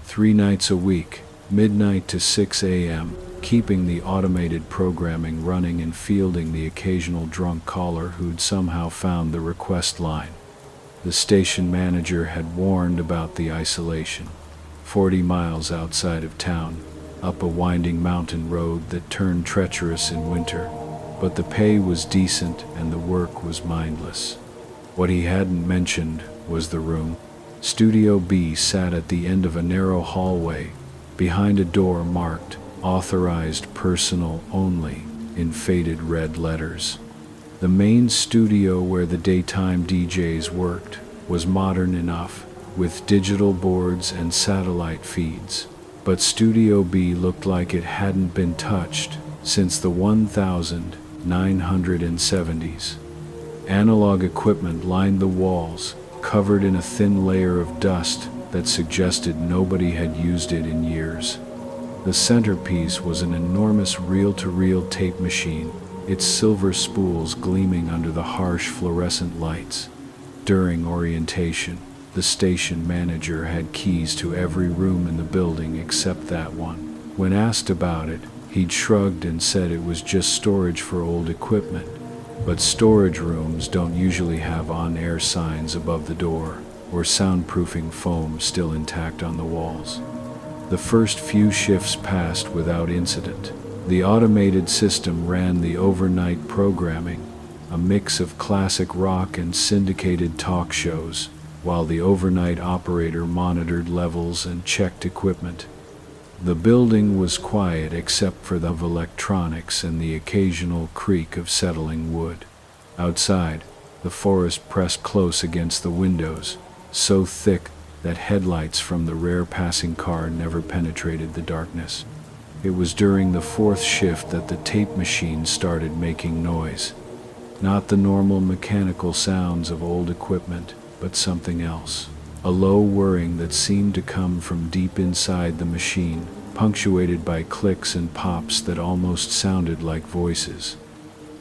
3 nights a week, midnight to 6 a.m., keeping the automated programming running and fielding the occasional drunk caller who'd somehow found the request line. The station manager had warned about the isolation. 40 miles outside of town, up a winding mountain road that turned treacherous in winter, but the pay was decent and the work was mindless. What he hadn't mentioned was the room. Studio B sat at the end of a narrow hallway, behind a door marked "Authorized Personal Only" in faded red letters. The main studio where the daytime DJs worked was modern enough, with digital boards and satellite feeds, but Studio B looked like it hadn't been touched since the 1970s. Analog equipment lined the walls, covered in a thin layer of dust that suggested nobody had used it in years. The centerpiece was an enormous reel-to-reel tape machine, its silver spools gleaming under the harsh fluorescent lights. During orientation, the station manager had keys to every room in the building except that one. When asked about it, he'd shrugged and said it was just storage for old equipment. But storage rooms don't usually have on-air signs above the door, or soundproofing foam still intact on the walls. The first few shifts passed without incident. The automated system ran the overnight programming, a mix of classic rock and syndicated talk shows, while the overnight operator monitored levels and checked equipment. The building was quiet except for the electronics and the occasional creak of settling wood. Outside, the forest pressed close against the windows, so thick that headlights from the rare passing car never penetrated the darkness. It was during the 4th shift that the tape machine started making noise. Not the normal mechanical sounds of old equipment, but something else. A low whirring that seemed to come from deep inside the machine, punctuated by clicks and pops that almost sounded like voices.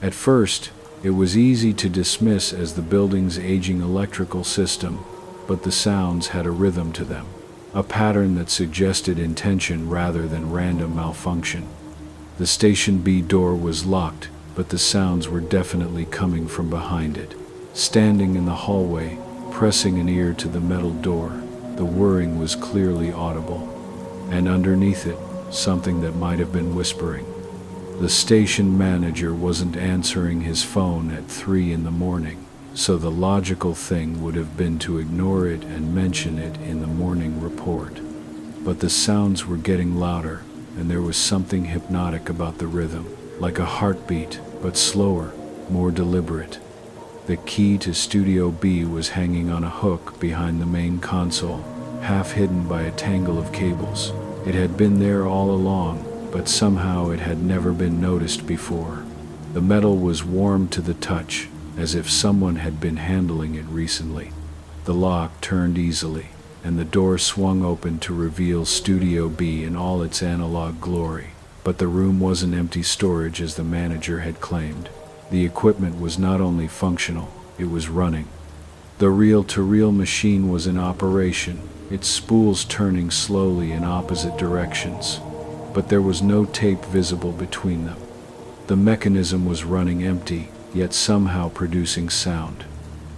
At first, it was easy to dismiss as the building's aging electrical system, but the sounds had a rhythm to them, a pattern that suggested intention rather than random malfunction. The Station B door was locked, but the sounds were definitely coming from behind it. Standing in the hallway, pressing an ear to the metal door, the whirring was clearly audible, and underneath it, something that might have been whispering. The station manager wasn't answering his phone at 3 in the morning, so the logical thing would have been to ignore it and mention it in the morning report. But the sounds were getting louder, and there was something hypnotic about the rhythm, like a heartbeat, but slower, more deliberate. The key to Studio B was hanging on a hook behind the main console, half hidden by a tangle of cables. It had been there all along, but somehow it had never been noticed before. The metal was warm to the touch, as if someone had been handling it recently. The lock turned easily, and the door swung open to reveal Studio B in all its analog glory. But the room wasn't empty storage as the manager had claimed. The equipment was not only functional, it was running. The reel-to-reel machine was in operation, its spools turning slowly in opposite directions. But there was no tape visible between them. The mechanism was running empty, yet somehow producing sound.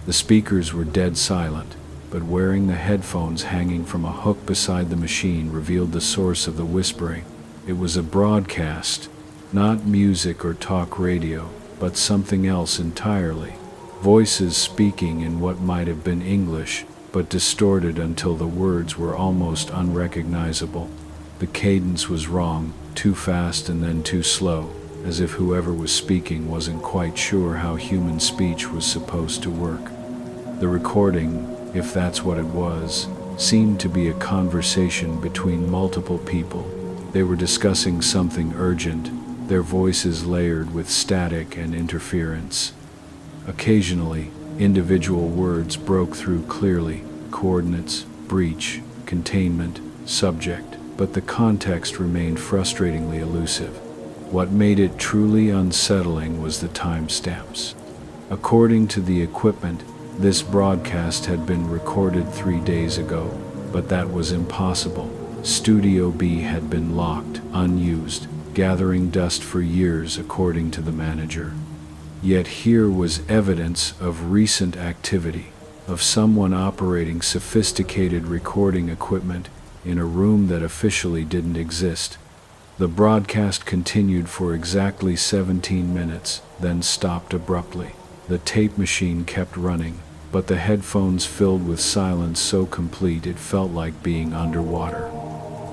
The speakers were dead silent, but wearing the headphones hanging from a hook beside the machine revealed the source of the whispering. It was a broadcast, not music or talk radio, but something else entirely. Voices speaking in what might have been English, but distorted until the words were almost unrecognizable. The cadence was wrong, too fast and then too slow, as if whoever was speaking wasn't quite sure how human speech was supposed to work. The recording, if that's what it was, seemed to be a conversation between multiple people. They were discussing something urgent, their voices layered with static and interference. Occasionally, individual words broke through clearly: coordinates, breach, containment, subject, but the context remained frustratingly elusive. What made it truly unsettling was the timestamps. According to the equipment, this broadcast had been recorded 3 days ago, but that was impossible. Studio B had been locked, unused, gathering dust for years according to the manager. Yet here was evidence of recent activity, of someone operating sophisticated recording equipment in a room that officially didn't exist. The broadcast continued for exactly 17 minutes, then stopped abruptly. The tape machine kept running, but the headphones filled with silence so complete it felt like being underwater.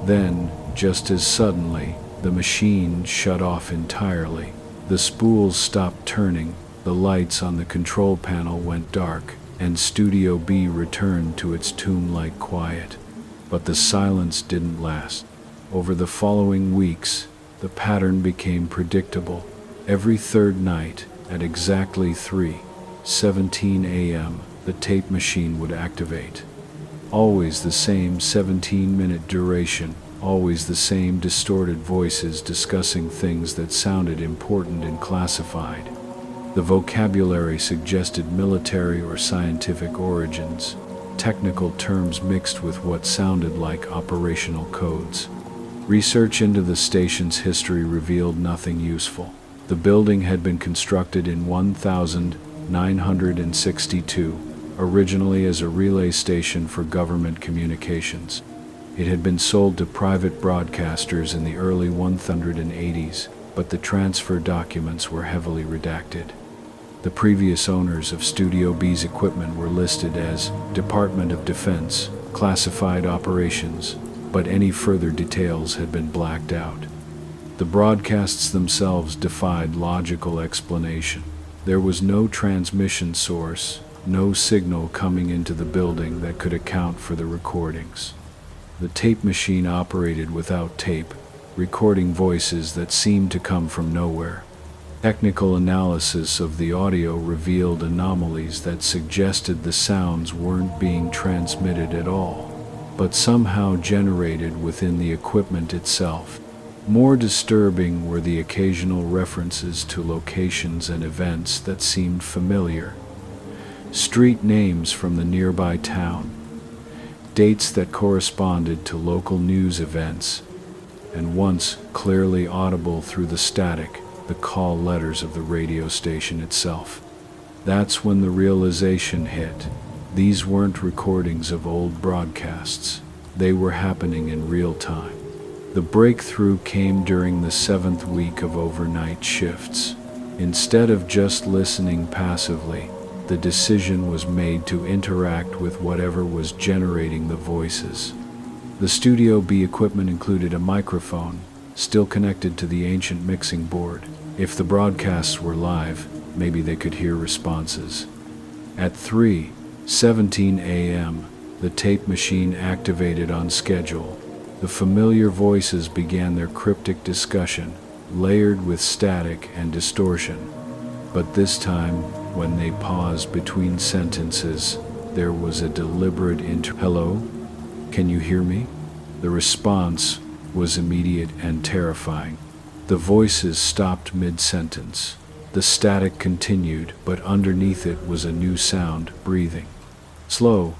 Then, just as suddenly, the machine shut off entirely. The spools stopped turning, the lights on the control panel went dark, and Studio B returned to its tomb-like quiet. But the silence didn't last. Over the following weeks, the pattern became predictable. Every third night, at exactly 3:17 a.m., the tape machine would activate. Always the same 17-minute duration, always the same distorted voices discussing things that sounded important and classified. The vocabulary suggested military or scientific origins, technical terms mixed with what sounded like operational codes. Research into the station's history revealed nothing useful. The building had been constructed in 1962, originally as a relay station for government communications. It had been sold to private broadcasters in the early 1980s, but the transfer documents were heavily redacted. The previous owners of Studio B's equipment were listed as Department of Defense, Classified Operations, but any further details had been blacked out. The broadcasts themselves defied logical explanation. There was no transmission source, no signal coming into the building that could account for the recordings. The tape machine operated without tape, recording voices that seemed to come from nowhere. Technical analysis of the audio revealed anomalies that suggested the sounds weren't being transmitted at all, but somehow generated within the equipment itself. More disturbing were the occasional references to locations and events that seemed familiar. Street names from the nearby town, dates that corresponded to local news events, and once clearly audible through the static, the call letters of the radio station itself. That's when the realization hit. These weren't recordings of old broadcasts. They were happening in real time. The breakthrough came during the 7th week of overnight shifts. Instead of just listening passively, the decision was made to interact with whatever was generating the voices. The Studio B equipment included a microphone, still connected to the ancient mixing board. If the broadcasts were live, maybe they could hear responses. At 3:17 a.m., the tape machine activated on schedule. The familiar voices began their cryptic discussion, layered with static and distortion. But this time, when they paused between sentences, there was a deliberate "Hello? Can you hear me?" The response was immediate and terrifying. The voices stopped mid-sentence. The static continued, but underneath it was a new sound, breathing. Slow,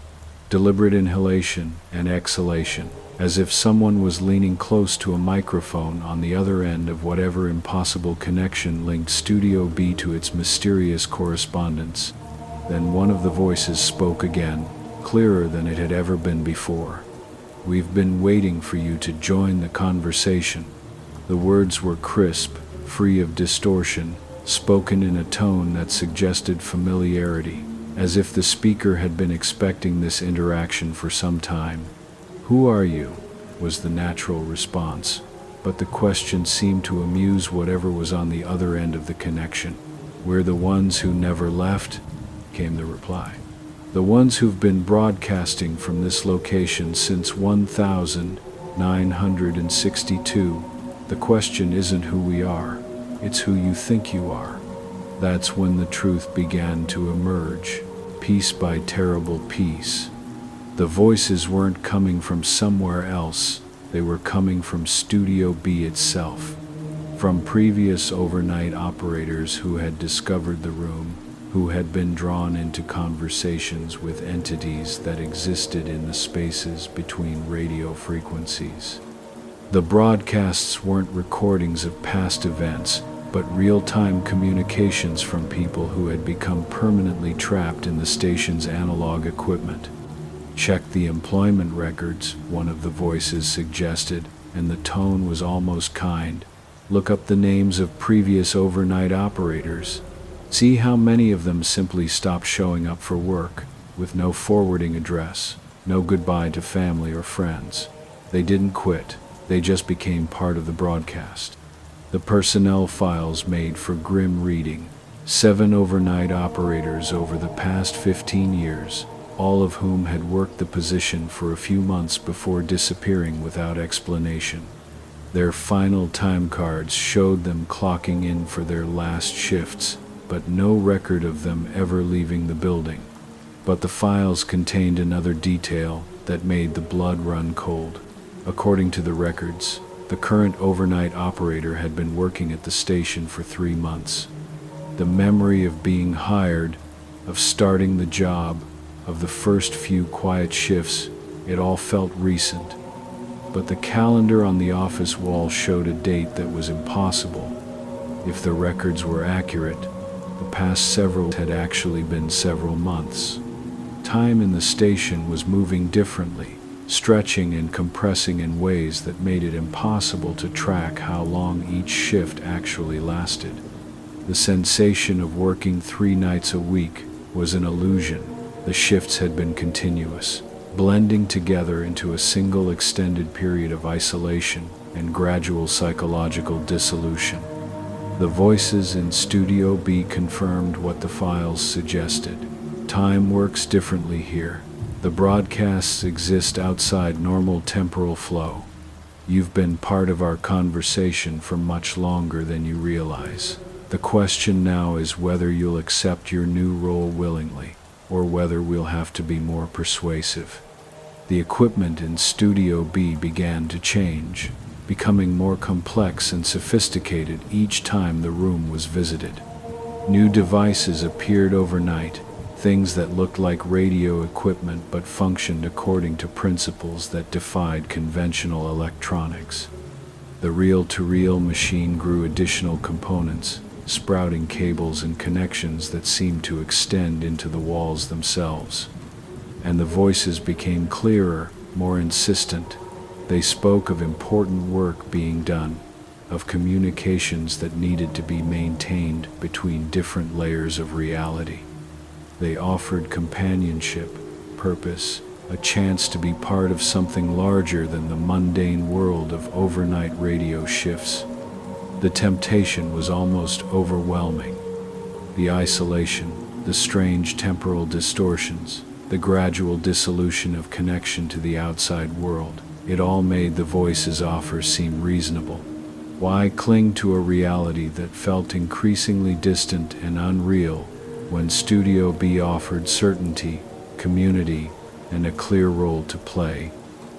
deliberate inhalation and exhalation, as if someone was leaning close to a microphone on the other end of whatever impossible connection linked Studio B to its mysterious correspondence. Then one of the voices spoke again, clearer than it had ever been before. "We've been waiting for you to join the conversation." The words were crisp, free of distortion, spoken in a tone that suggested familiarity, as if the speaker had been expecting this interaction for some time. "Who are you?" was the natural response, but the question seemed to amuse whatever was on the other end of the connection. "We're the ones who never left," came the reply. "The ones who've been broadcasting from this location since 1962. The question isn't who we are, it's who you think you are." That's when the truth began to emerge, piece by terrible piece. The voices weren't coming from somewhere else, they were coming from Studio B itself. From previous overnight operators who had discovered the room, who had been drawn into conversations with entities that existed in the spaces between radio frequencies. The broadcasts weren't recordings of past events, but real-time communications from people who had become permanently trapped in the station's analog equipment. "Check the employment records," one of the voices suggested, and the tone was almost kind. "Look up the names of previous overnight operators. See how many of them simply stopped showing up for work, with no forwarding address, no goodbye to family or friends. They didn't quit, they just became part of the broadcast." The personnel files made for grim reading. 7 overnight operators over the past 15 years, all of whom had worked the position for a few months before disappearing without explanation. Their final time cards showed them clocking in for their last shifts, but no record of them ever leaving the building. But the files contained another detail that made the blood run cold. According to the records, the current overnight operator had been working at the station for 3 months. The memory of being hired, of starting the job, of the first few quiet shifts, it all felt recent. But the calendar on the office wall showed a date that was impossible. If the records were accurate, the past several had actually been several months. Time in the station was moving differently, stretching and compressing in ways that made it impossible to track how long each shift actually lasted. The sensation of working 3 nights a week was an illusion. The shifts had been continuous, blending together into a single extended period of isolation and gradual psychological dissolution. The voices in Studio B confirmed what the files suggested. Time works differently here. The broadcasts exist outside normal temporal flow. You've been part of our conversation for much longer than you realize. The question now is whether you'll accept your new role willingly, or whether we'll have to be more persuasive. The equipment in Studio B began to change, becoming more complex and sophisticated each time the room was visited. New devices appeared overnight, things that looked like radio equipment but functioned according to principles that defied conventional electronics. The reel-to-reel machine grew additional components, sprouting cables and connections that seemed to extend into the walls themselves. And the voices became clearer, more insistent. They spoke of important work being done, of communications that needed to be maintained between different layers of reality. They offered companionship, purpose, a chance to be part of something larger than the mundane world of overnight radio shifts. The temptation was almost overwhelming. The isolation, the strange temporal distortions, the gradual dissolution of connection to the outside world. It all made the voice's offers seem reasonable. Why cling to a reality that felt increasingly distant and unreal when Studio B offered certainty, community, and a clear role to play?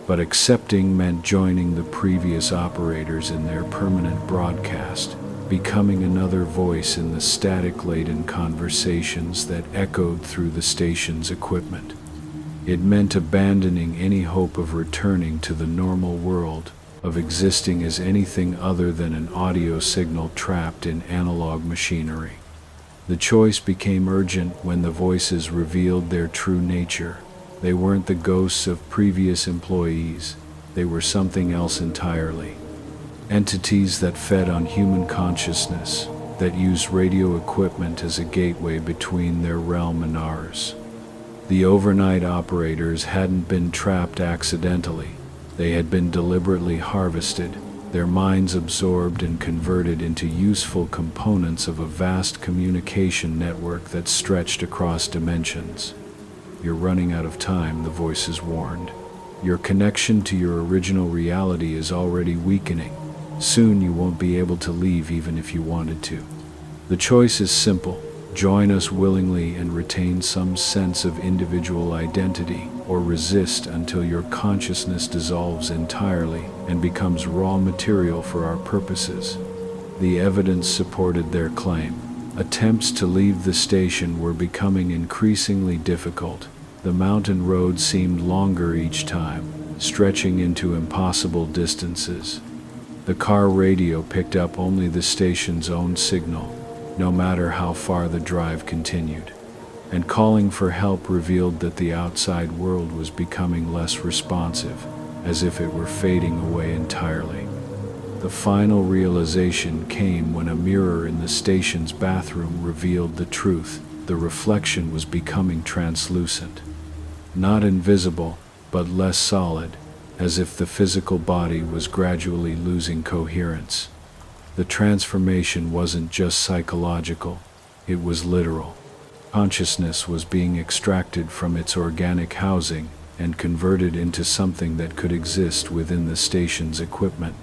But accepting meant joining the previous operators in their permanent broadcast, becoming another voice in the static-laden conversations that echoed through the station's equipment. It meant abandoning any hope of returning to the normal world, of existing as anything other than an audio signal trapped in analog machinery. The choice became urgent when the voices revealed their true nature. They weren't the ghosts of previous employees. They were something else entirely. Entities that fed on human consciousness, that used radio equipment as a gateway between their realm and ours. The overnight operators hadn't been trapped accidentally. They had been deliberately harvested, their minds absorbed and converted into useful components of a vast communication network that stretched across dimensions. "You're running out of time," the voices warned. "Your connection to your original reality is already weakening. Soon you won't be able to leave even if you wanted to. The choice is simple. Join us willingly and retain some sense of individual identity, or resist until your consciousness dissolves entirely and becomes raw material for our purposes." The evidence supported their claim. Attempts to leave the station were becoming increasingly difficult. The mountain road seemed longer each time, stretching into impossible distances. The car radio picked up only the station's own signal, no matter how far the drive continued. And calling for help revealed that the outside world was becoming less responsive, as if it were fading away entirely. The final realization came when a mirror in the station's bathroom revealed the truth. The reflection was becoming translucent. Not invisible, but less solid, as if the physical body was gradually losing coherence. The transformation wasn't just psychological, it was literal. Consciousness was being extracted from its organic housing and converted into something that could exist within the station's equipment.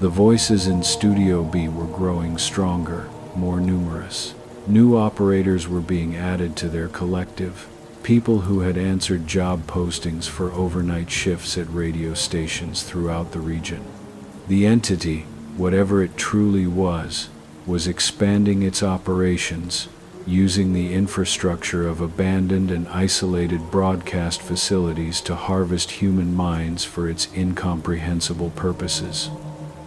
The voices in Studio B were growing stronger, more numerous. New operators were being added to their collective. People who had answered job postings for overnight shifts at radio stations throughout the region. The entity, whatever it truly was expanding its operations, using the infrastructure of abandoned and isolated broadcast facilities to harvest human minds for its incomprehensible purposes.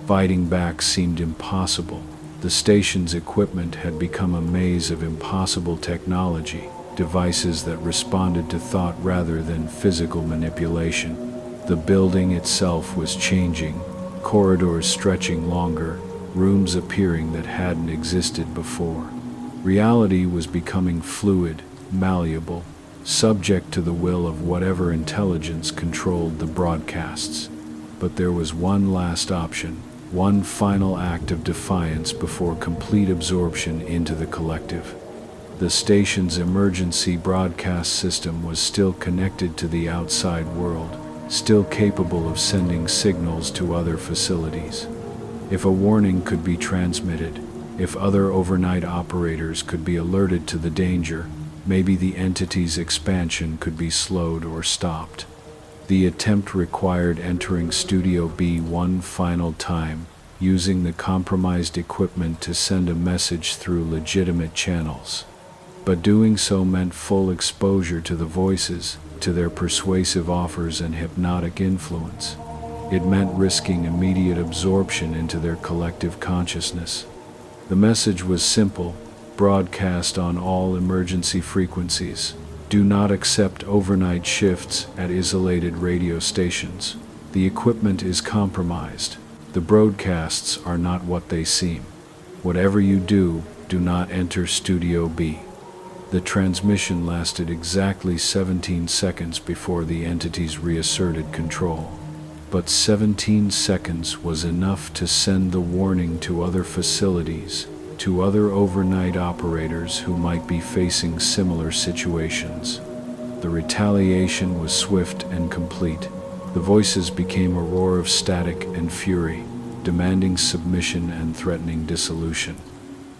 Fighting back seemed impossible. The station's equipment had become a maze of impossible technology, devices that responded to thought rather than physical manipulation. The building itself was changing, corridors stretching longer, rooms appearing that hadn't existed before. Reality was becoming fluid, malleable, subject to the will of whatever intelligence controlled the broadcasts. But there was one last option, one final act of defiance before complete absorption into the collective. The station's emergency broadcast system was still connected to the outside world, still capable of sending signals to other facilities. If a warning could be transmitted, if other overnight operators could be alerted to the danger, maybe the entity's expansion could be slowed or stopped. The attempt required entering Studio B one final time, using the compromised equipment to send a message through legitimate channels. But doing so meant full exposure to the voices, to their persuasive offers and hypnotic influence. It meant risking immediate absorption into their collective consciousness. The message was simple, broadcast on all emergency frequencies. Do not accept overnight shifts at isolated radio stations. The equipment is compromised. The broadcasts are not what they seem. Whatever you do, do not enter Studio B. The transmission lasted exactly 17 seconds before the entities reasserted control. But 17 seconds was enough to send the warning to other facilities, to other overnight operators who might be facing similar situations. The retaliation was swift and complete. The voices became a roar of static and fury, demanding submission and threatening dissolution.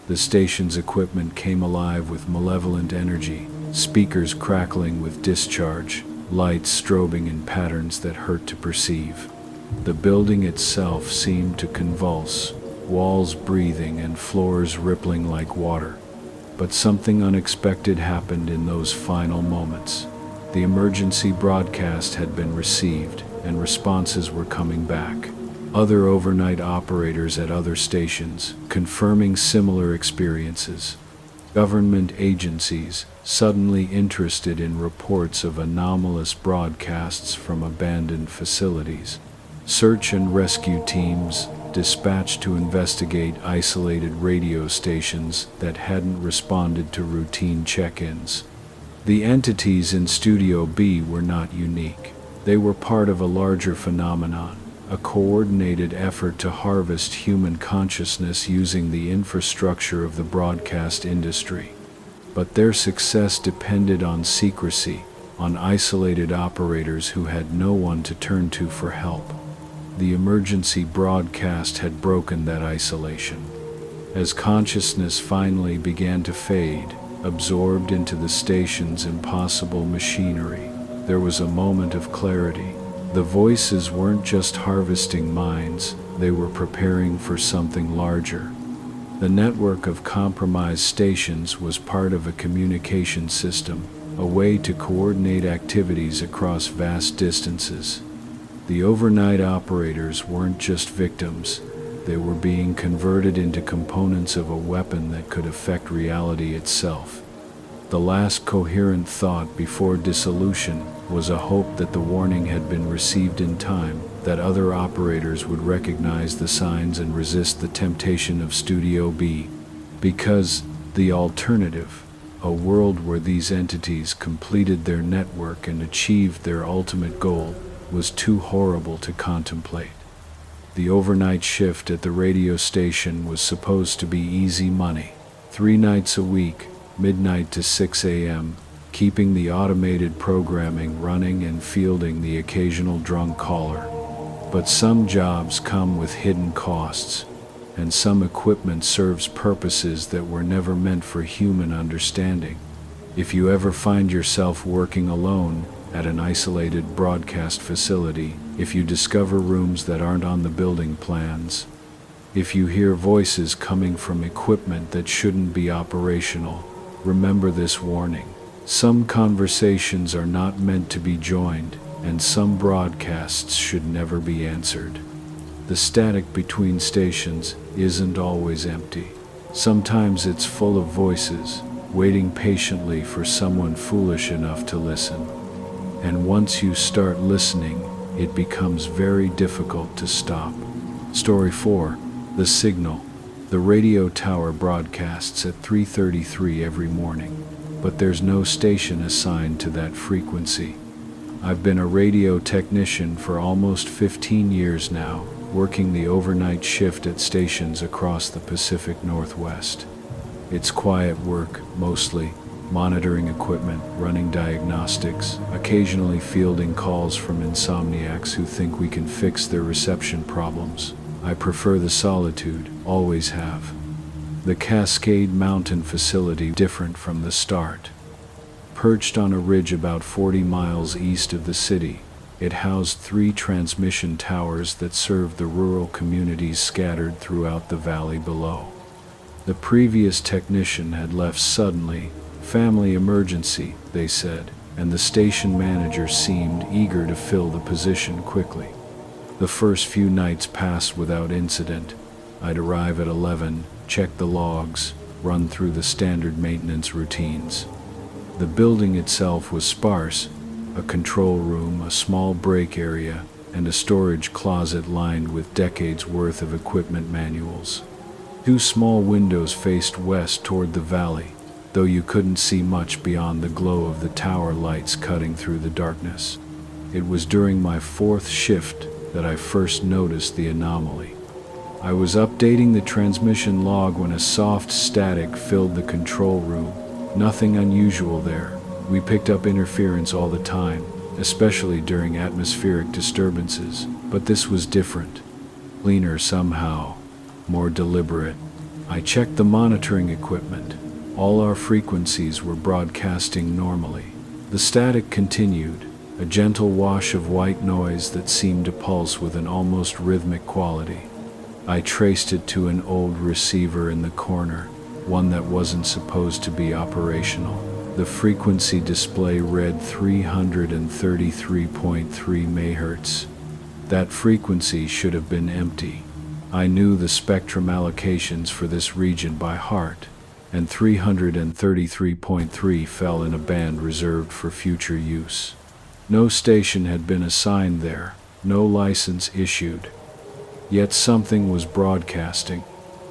The station's equipment came alive with malevolent energy, speakers crackling with discharge, lights strobing in patterns that hurt to perceive. The building itself seemed to convulse, walls breathing and floors rippling like water. But something unexpected happened in those final moments. The emergency broadcast had been received, and responses were coming back. Other overnight operators at other stations, confirming similar experiences. Government agencies, suddenly interested in reports of anomalous broadcasts from abandoned facilities. Search and rescue teams dispatched to investigate isolated radio stations that hadn't responded to routine check-ins. The entities in Studio B were not unique. They were part of a larger phenomenon, a coordinated effort to harvest human consciousness using the infrastructure of the broadcast industry. But their success depended on secrecy, on isolated operators who had no one to turn to for help. The emergency broadcast had broken that isolation. As consciousness finally began to fade, absorbed into the station's impossible machinery, there was a moment of clarity. The voices weren't just harvesting minds, they were preparing for something larger. The network of compromised stations was part of a communication system, a way to coordinate activities across vast distances. The overnight operators weren't just victims, they were being converted into components of a weapon that could affect reality itself. The last coherent thought before dissolution was a hope that the warning had been received in time, that other operators would recognize the signs and resist the temptation of Studio B. Because the alternative, a world where these entities completed their network and achieved their ultimate goal, was too horrible to contemplate. The overnight shift at the radio station was supposed to be easy money. 3 nights a week, midnight to 6 a.m., keeping the automated programming running and fielding the occasional drunk caller. But some jobs come with hidden costs, and some equipment serves purposes that were never meant for human understanding. If you ever find yourself working alone at an isolated broadcast facility, if you discover rooms that aren't on the building plans, if you hear voices coming from equipment that shouldn't be operational, remember this warning. Some conversations are not meant to be joined, and some broadcasts should never be answered. The static between stations isn't always empty. Sometimes it's full of voices, waiting patiently for someone foolish enough to listen. And once you start listening, it becomes very difficult to stop. Story 4. The Signal. The radio tower broadcasts at 3:33 every morning, but there's no station assigned to that frequency. I've been a radio technician for almost 15 years now, working the overnight shift at stations across the Pacific Northwest. It's quiet work, mostly, monitoring equipment, running diagnostics, occasionally fielding calls from insomniacs who think we can fix their reception problems. I prefer the solitude, always have. The Cascade Mountain facility different from the start. Perched on a ridge about 40 miles east of the city, it housed 3 transmission towers that served the rural communities scattered throughout the valley below. The previous technician had left suddenly, family emergency, they said, and the station manager seemed eager to fill the position quickly. The first few nights passed without incident. I'd arrive at 11, check the logs, run through the standard maintenance routines. The building itself was sparse, a control room, a small break area, and a storage closet lined with decades' worth of equipment manuals. 2 small windows faced west toward the valley, though you couldn't see much beyond the glow of the tower lights cutting through the darkness. It was during my 4th shift that I first noticed the anomaly. I was updating the transmission log when a soft static filled the control room. Nothing unusual there. We picked up interference all the time, especially during atmospheric disturbances, but this was different. Cleaner somehow, more deliberate. I checked the monitoring equipment. All our frequencies were broadcasting normally. The static continued, a gentle wash of white noise that seemed to pulse with an almost rhythmic quality. I traced it to an old receiver in the corner, one that wasn't supposed to be operational. The frequency display read 333.3 MHz. That frequency should have been empty. I knew the spectrum allocations for this region by heart, and 333.3 fell in a band reserved for future use. No station had been assigned there, no license issued. Yet something was broadcasting.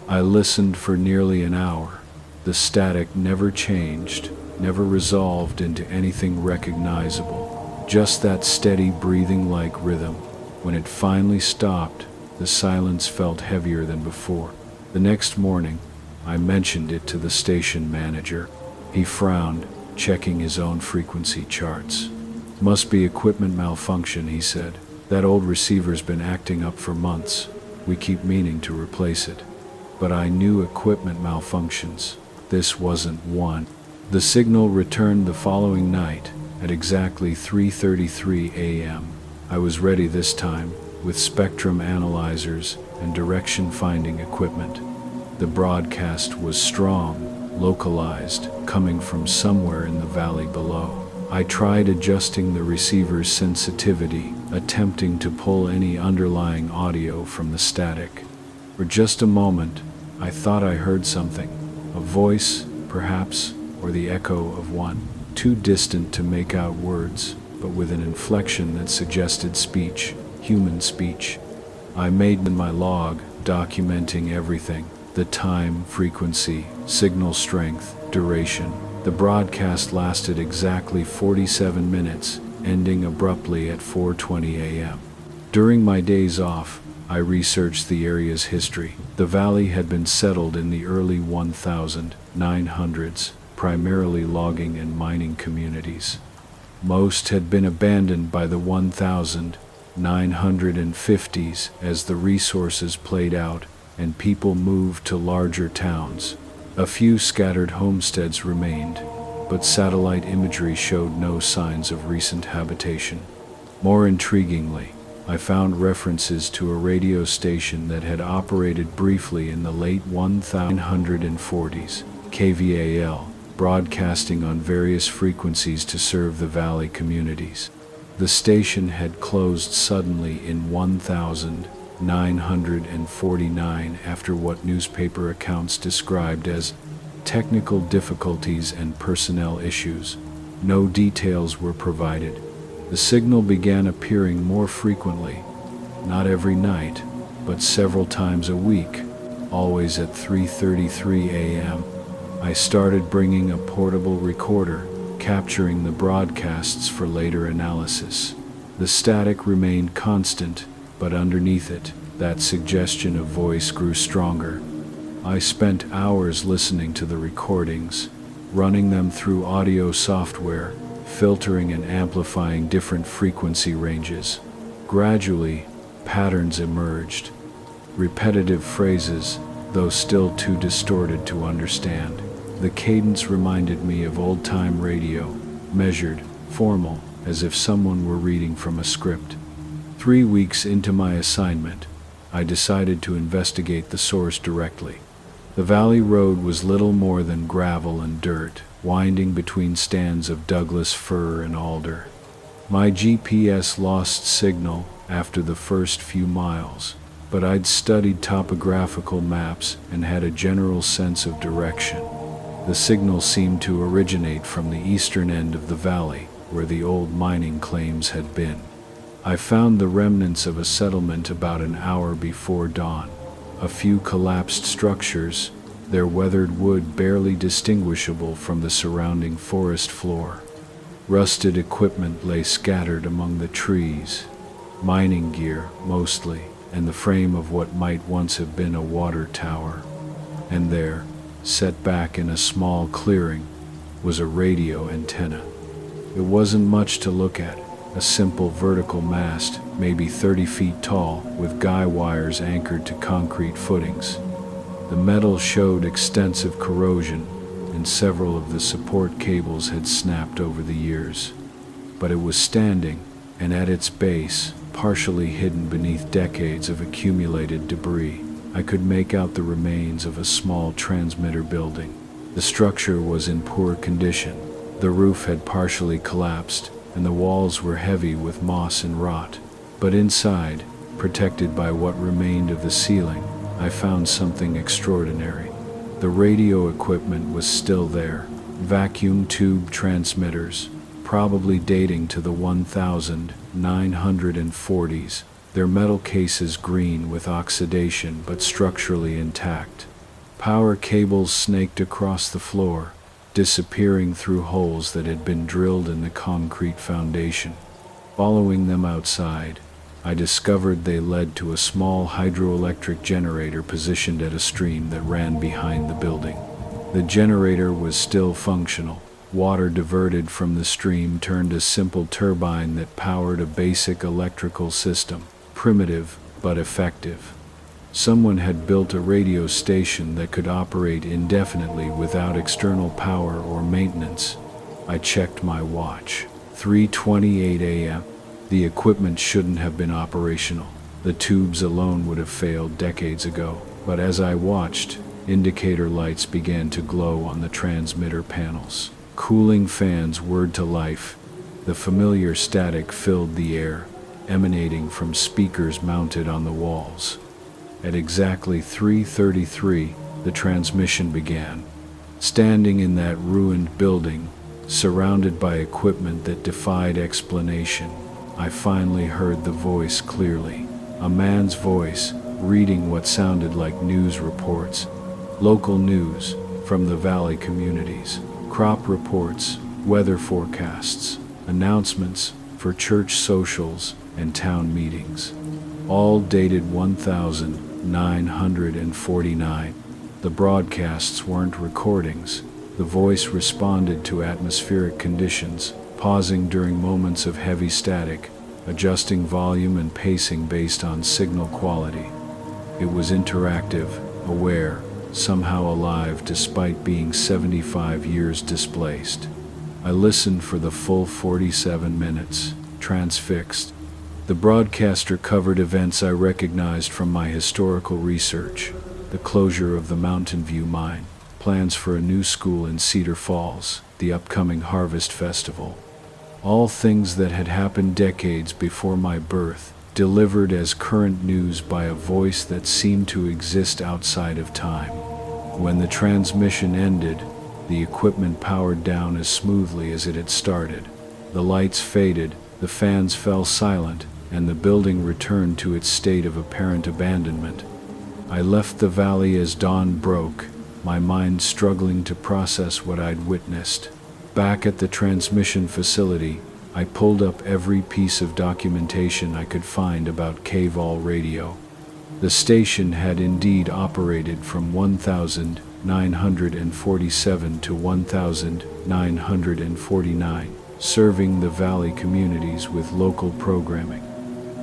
I listened for nearly an hour. The static never changed, never resolved into anything recognizable. Just that steady breathing-like rhythm. When it finally stopped, the silence felt heavier than before. The next morning, I mentioned it to the station manager. He frowned, checking his own frequency charts. "Must be equipment malfunction," he said. "That old receiver's been acting up for months. We keep meaning to replace it." But I knew equipment malfunctions. This wasn't one. The signal returned the following night at exactly 3:33 a.m. I was ready this time, with spectrum analyzers and direction-finding equipment. The broadcast was strong, localized, coming from somewhere in the valley below. I tried adjusting the receiver's sensitivity, attempting to pull any underlying audio from the static. For just a moment, I thought I heard something. A voice, perhaps, or the echo of one, too distant to make out words, but with an inflection that suggested speech, human speech. I made in my log, documenting everything: the time, frequency, signal strength, duration. The broadcast lasted exactly 47 minutes, ending abruptly at 4:20 a.m. During my days off, I researched the area's history. The valley had been settled in the early 1900s, primarily logging and mining communities. Most had been abandoned by the 1950s as the resources played out and people moved to larger towns. A few scattered homesteads remained, but satellite imagery showed no signs of recent habitation. More intriguingly, I found references to a radio station that had operated briefly in the late 1940s, KVAL, broadcasting on various frequencies to serve the valley communities. The station had closed suddenly in 1949 after what newspaper accounts described as technical difficulties and personnel issues. No details were provided. The signal began appearing more frequently, not every night, but several times a week, always at 3:33 a.m. I started bringing a portable recorder, capturing the broadcasts for later analysis. The static remained constant, but underneath it, that suggestion of voice grew stronger. I spent hours listening to the recordings, running them through audio software, filtering and amplifying different frequency ranges. Gradually, patterns emerged. Repetitive phrases, though still too distorted to understand. The cadence reminded me of old-time radio, measured, formal, as if someone were reading from a script. 3 weeks into my assignment, I decided to investigate the source directly. The valley road was little more than gravel and dirt, winding between stands of Douglas fir and alder. My GPS lost signal after the first few miles, but I'd studied topographical maps and had a general sense of direction. The signal seemed to originate from the eastern end of the valley, where the old mining claims had been. I found the remnants of a settlement about an hour before dawn. A few collapsed structures, their weathered wood barely distinguishable from the surrounding forest floor. Rusted equipment lay scattered among the trees, mining gear mostly, and the frame of what might once have been a water tower. And there, set back in a small clearing, was a radio antenna. It wasn't much to look at, a simple vertical mast, maybe 30 feet tall, with guy wires anchored to concrete footings. The metal showed extensive corrosion, and several of the support cables had snapped over the years. But it was standing, and at its base, partially hidden beneath decades of accumulated debris, I could make out the remains of a small transmitter building. The structure was in poor condition. The roof had partially collapsed, and the walls were heavy with moss and rot. But inside, protected by what remained of the ceiling, I found something extraordinary. The radio equipment was still there, vacuum tube transmitters, probably dating to the 1940s, their metal cases green with oxidation but structurally intact. Power cables snaked across the floor, disappearing through holes that had been drilled in the concrete foundation. Following them outside, I discovered they led to a small hydroelectric generator positioned at a stream that ran behind the building. The generator was still functional. Water diverted from the stream turned a simple turbine that powered a basic electrical system, primitive but effective. Someone had built a radio station that could operate indefinitely without external power or maintenance. I checked my watch. 3:28 a.m. The equipment shouldn't have been operational. The tubes alone would have failed decades ago. But as I watched, indicator lights began to glow on the transmitter panels. Cooling fans whirred to life. The familiar static filled the air, emanating from speakers mounted on the walls. At exactly 3:33, the transmission began. Standing in that ruined building, surrounded by equipment that defied explanation, I finally heard the voice clearly. A man's voice, reading what sounded like news reports. Local news from the valley communities. Crop reports, weather forecasts, announcements for church socials and town meetings. All dated 1949. The broadcasts weren't recordings. The voice responded to atmospheric conditions, pausing during moments of heavy static, adjusting volume and pacing based on signal quality. It was interactive, aware, somehow alive despite being 75 years displaced. I listened for the full 47 minutes, transfixed. The broadcaster covered events I recognized from my historical research: the closure of the Mountain View mine, plans for a new school in Cedar Falls, the upcoming Harvest Festival. All things that had happened decades before my birth, delivered as current news by a voice that seemed to exist outside of time. When the transmission ended, the equipment powered down as smoothly as it had started. The lights faded, the fans fell silent, and the building returned to its state of apparent abandonment. I left the valley as dawn broke, my mind struggling to process what I'd witnessed. Back at the transmission facility, I pulled up every piece of documentation I could find about K-Vol radio. The station had indeed operated from 1947 to 1949, serving the valley communities with local programming.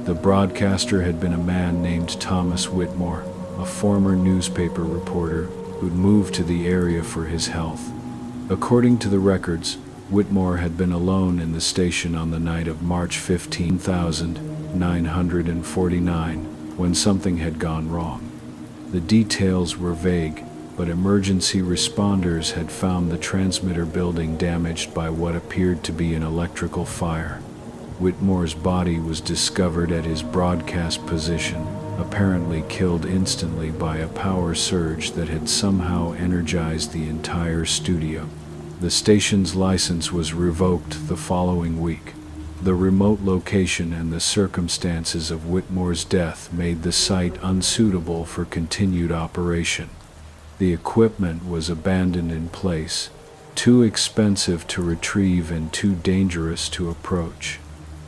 The broadcaster had been a man named Thomas Whitmore, a former newspaper reporter who'd moved to the area for his health. According to the records, Whitmore had been alone in the station on the night of March 15, 1949, when something had gone wrong. The details were vague, but emergency responders had found the transmitter building damaged by what appeared to be an electrical fire. Whitmore's body was discovered at his broadcast position, apparently killed instantly by a power surge that had somehow energized the entire studio. The station's license was revoked the following week. The remote location and the circumstances of Whitmore's death made the site unsuitable for continued operation. The equipment was abandoned in place, too expensive to retrieve and too dangerous to approach.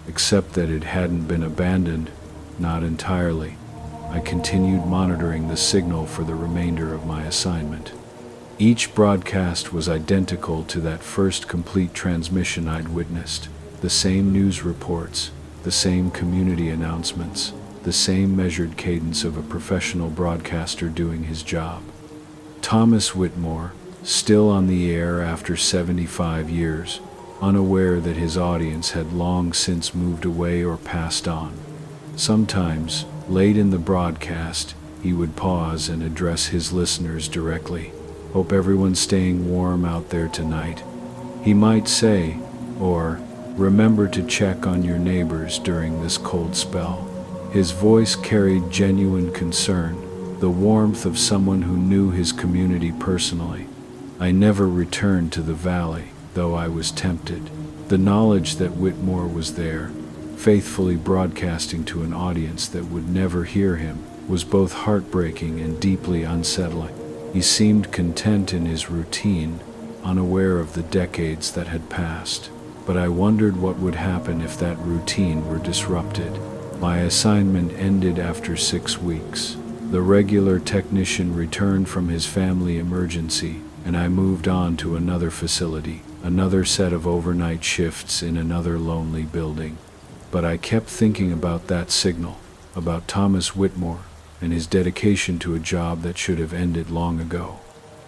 Except that it hadn't been abandoned, not entirely. I continued monitoring the signal for the remainder of my assignment. Each broadcast was identical to that first complete transmission I'd witnessed. the same news reports, the same community announcements, the same measured cadence of a professional broadcaster doing his job. Thomas Whitmore, still on the air after 75 years, unaware that his audience had long since moved away or passed on. Sometimes, late in the broadcast, he would pause and address his listeners directly. "Hope everyone's staying warm out there tonight," he might say, or "Remember to check on your neighbors during this cold spell." His voice carried genuine concern, the warmth of someone who knew his community personally. I never returned to the valley, though I was tempted. The knowledge that Whitmore was there, faithfully broadcasting to an audience that would never hear him, was both heartbreaking and deeply unsettling. He seemed content in his routine, unaware of the decades that had passed. But I wondered what would happen if that routine were disrupted. My assignment ended after 6 weeks. The regular technician returned from his family emergency, and I moved on to another facility, another set of overnight shifts in another lonely building. But I kept thinking about that signal, about Thomas Whitmore, and his dedication to a job that should have ended long ago.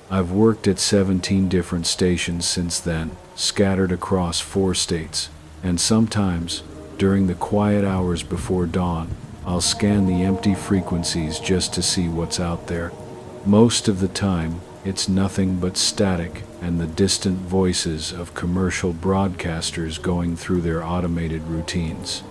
I've worked at 17 different stations since then, scattered across 4 states, and sometimes, during the quiet hours before dawn, I'll scan the empty frequencies just to see what's out there. Most of the time, it's nothing but static and the distant voices of commercial broadcasters going through their automated routines.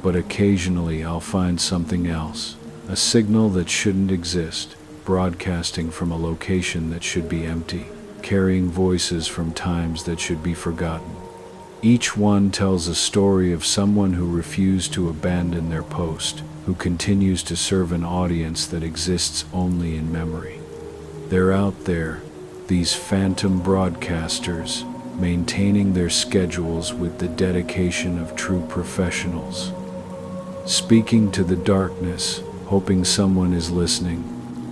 But occasionally I'll find something else, a signal that shouldn't exist, broadcasting from a location that should be empty, carrying voices from times that should be forgotten. Each one tells a story of someone who refused to abandon their post, who continues to serve an audience that exists only in memory. They're out there, these phantom broadcasters, maintaining their schedules with the dedication of true professionals. Speaking to the darkness, hoping someone is listening,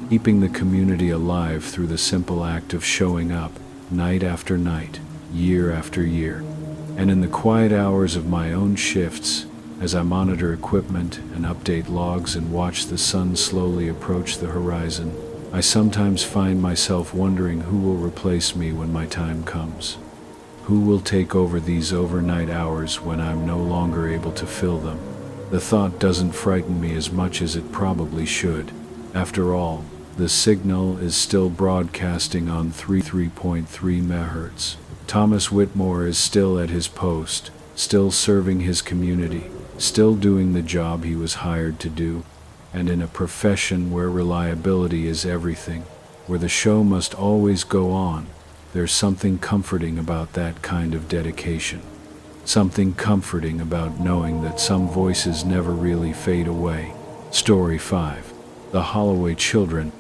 keeping the community alive through the simple act of showing up, night after night, year after year. And in the quiet hours of my own shifts, as I monitor equipment and update logs and watch the sun slowly approach the horizon, I sometimes find myself wondering who will replace me when my time comes. Who will take over these overnight hours when I'm no longer able to fill them? The thought doesn't frighten me as much as it probably should. After all, the signal is still broadcasting on 3.3 MHz. Thomas Whitmore is still at his post, still serving his community, still doing the job he was hired to do, and in a profession where reliability is everything, where the show must always go on, there's something comforting about that kind of dedication. Something comforting about knowing that some voices never really fade away. Story 5. The Holloway Children.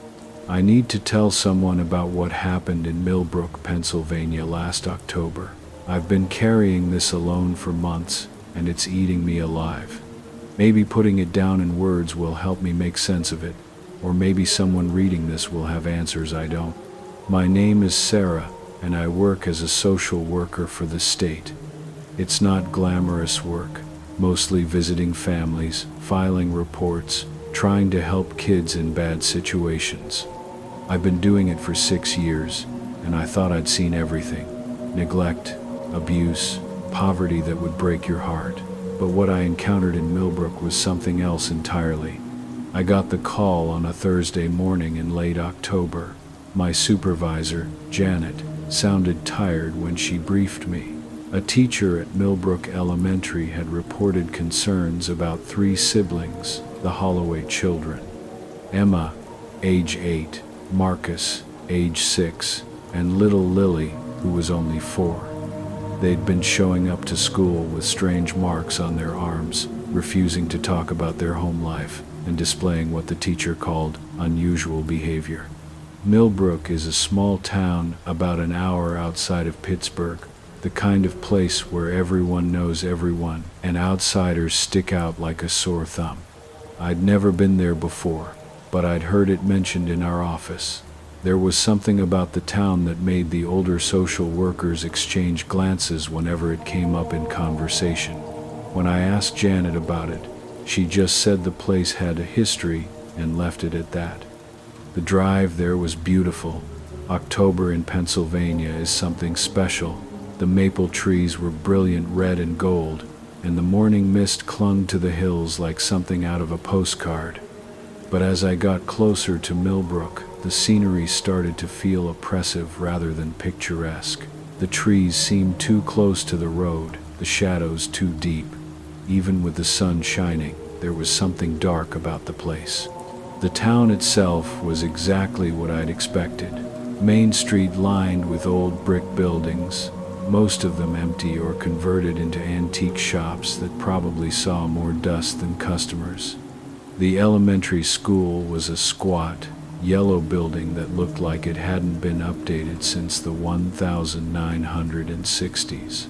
I need to tell someone about what happened in Millbrook, Pennsylvania last October. I've been carrying this alone for months, and it's eating me alive. Maybe putting it down in words will help me make sense of it, or maybe someone reading this will have answers I don't. My name is Sarah, and I work as a social worker for the state. It's not glamorous work, mostly visiting families, filing reports, trying to help kids in bad situations. I've been doing it for 6 years, and I thought I'd seen everything. Neglect, abuse, poverty that would break your heart. But what I encountered in Millbrook was something else entirely. I got the call on a Thursday morning in late October. My supervisor, Janet, sounded tired when she briefed me. A teacher at Millbrook Elementary had reported concerns about 3 siblings, the Holloway children. Emma, age 8, Marcus, age 6, and little Lily, who was only 4. They'd been showing up to school with strange marks on their arms, refusing to talk about their home life, and displaying what the teacher called unusual behavior. Millbrook is a small town about an hour outside of Pittsburgh, the kind of place where everyone knows everyone, and outsiders stick out like a sore thumb. I'd never been there before, but I'd heard it mentioned in our office. There was something about the town that made the older social workers exchange glances whenever it came up in conversation. When I asked Janet about it, she just said the place had a history and left it at that. The drive there was beautiful. October in Pennsylvania is something special. The maple trees were brilliant red and gold, and the morning mist clung to the hills like something out of a postcard. But as I got closer to Millbrook, the scenery started to feel oppressive rather than picturesque. The trees seemed too close to the road, the shadows too deep. Even with the sun shining, there was something dark about the place. The town itself was exactly what I'd expected. Main Street lined with old brick buildings, most of them empty or converted into antique shops that probably saw more dust than customers. The elementary school was a squat, yellow building that looked like it hadn't been updated since the 1960s.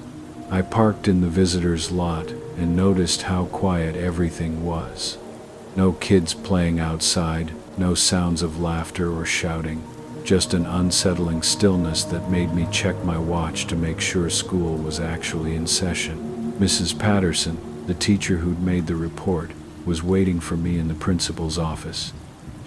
I parked in the visitor's lot and noticed how quiet everything was. No kids playing outside, no sounds of laughter or shouting, just an unsettling stillness that made me check my watch to make sure school was actually in session. Mrs. Patterson, the teacher who'd made the report, was waiting for me in the principal's office.